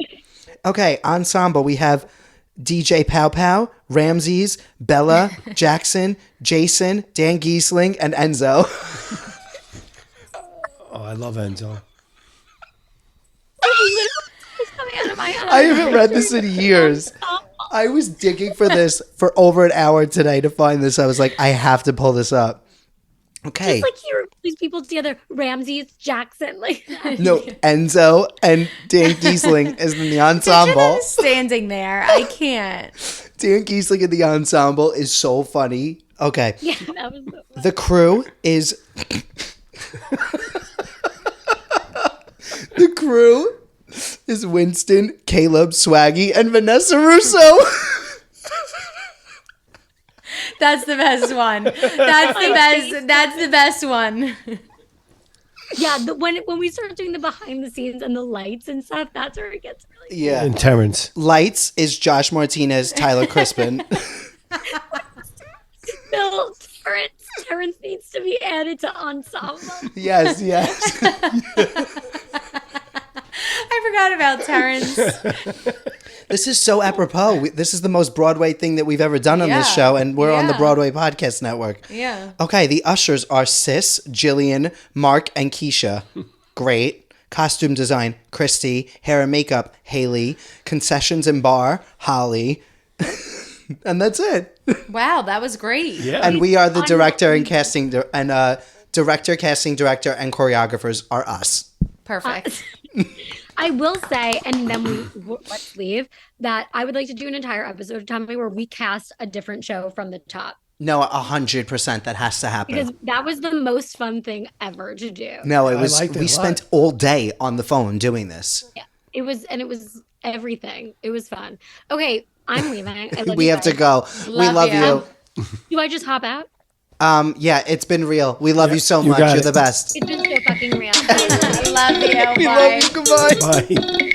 Okay, ensemble. We have DJ Pow Pow, Ramses, Bella, Jackson, Jason, Dan Giesling, and Enzo. Oh, I love Enzo. It's coming out of my eyes. I haven't read this in years. I was digging for this for over an hour today to find this. I was like, I have to pull this up. Okay. Just like hear these people together, Ramses, Jackson, like No, Enzo and Dan Giesling is in the ensemble. I'm standing there. I can't. Dan Giesling in the ensemble is so funny. Okay. yeah, that was so fun. The crew is the crew is Winston, Caleb, Swaggy, and Vanessa Russo. That's the best one. That's the best. That's the best one. Yeah, when we start doing the behind the scenes and the lights and stuff, that's where it gets really Yeah. And Terrence. Lights is Josh Martinez, Tyler Crispin. Bill, Terrence needs to be added to ensemble. Yes. I forgot about Terrence. This is so apropos. This is the most Broadway thing that we've ever done on this Yeah. show, and we're on the Yeah. Broadway Podcast Network. Yeah. Okay, the ushers are Sis, Jillian, Mark, and Keisha. Great. Costume design, Christy. Hair and makeup, Haley. Concessions and bar, Holly. And that's it. Wow, that was great. Yeah. And we are the director and casting director, casting director, and choreographers are us. Perfect. I will say, and then let's leave, that I would like to do an entire episode of Tommy where we cast a different show from the top. No, 100% that has to happen. Because that was the most fun thing ever to do. No, it was. liked it We a spent lot. all day on the phone doing this. Yeah, it was everything. It was fun. Okay, I'm leaving. I love We you have to guys. go. We love you. Do I just hop out? Yeah, it's been real. We love you so you much. got You're it. the best. It's been so fucking real. Love you. We Bye. love you. Goodbye. Bye.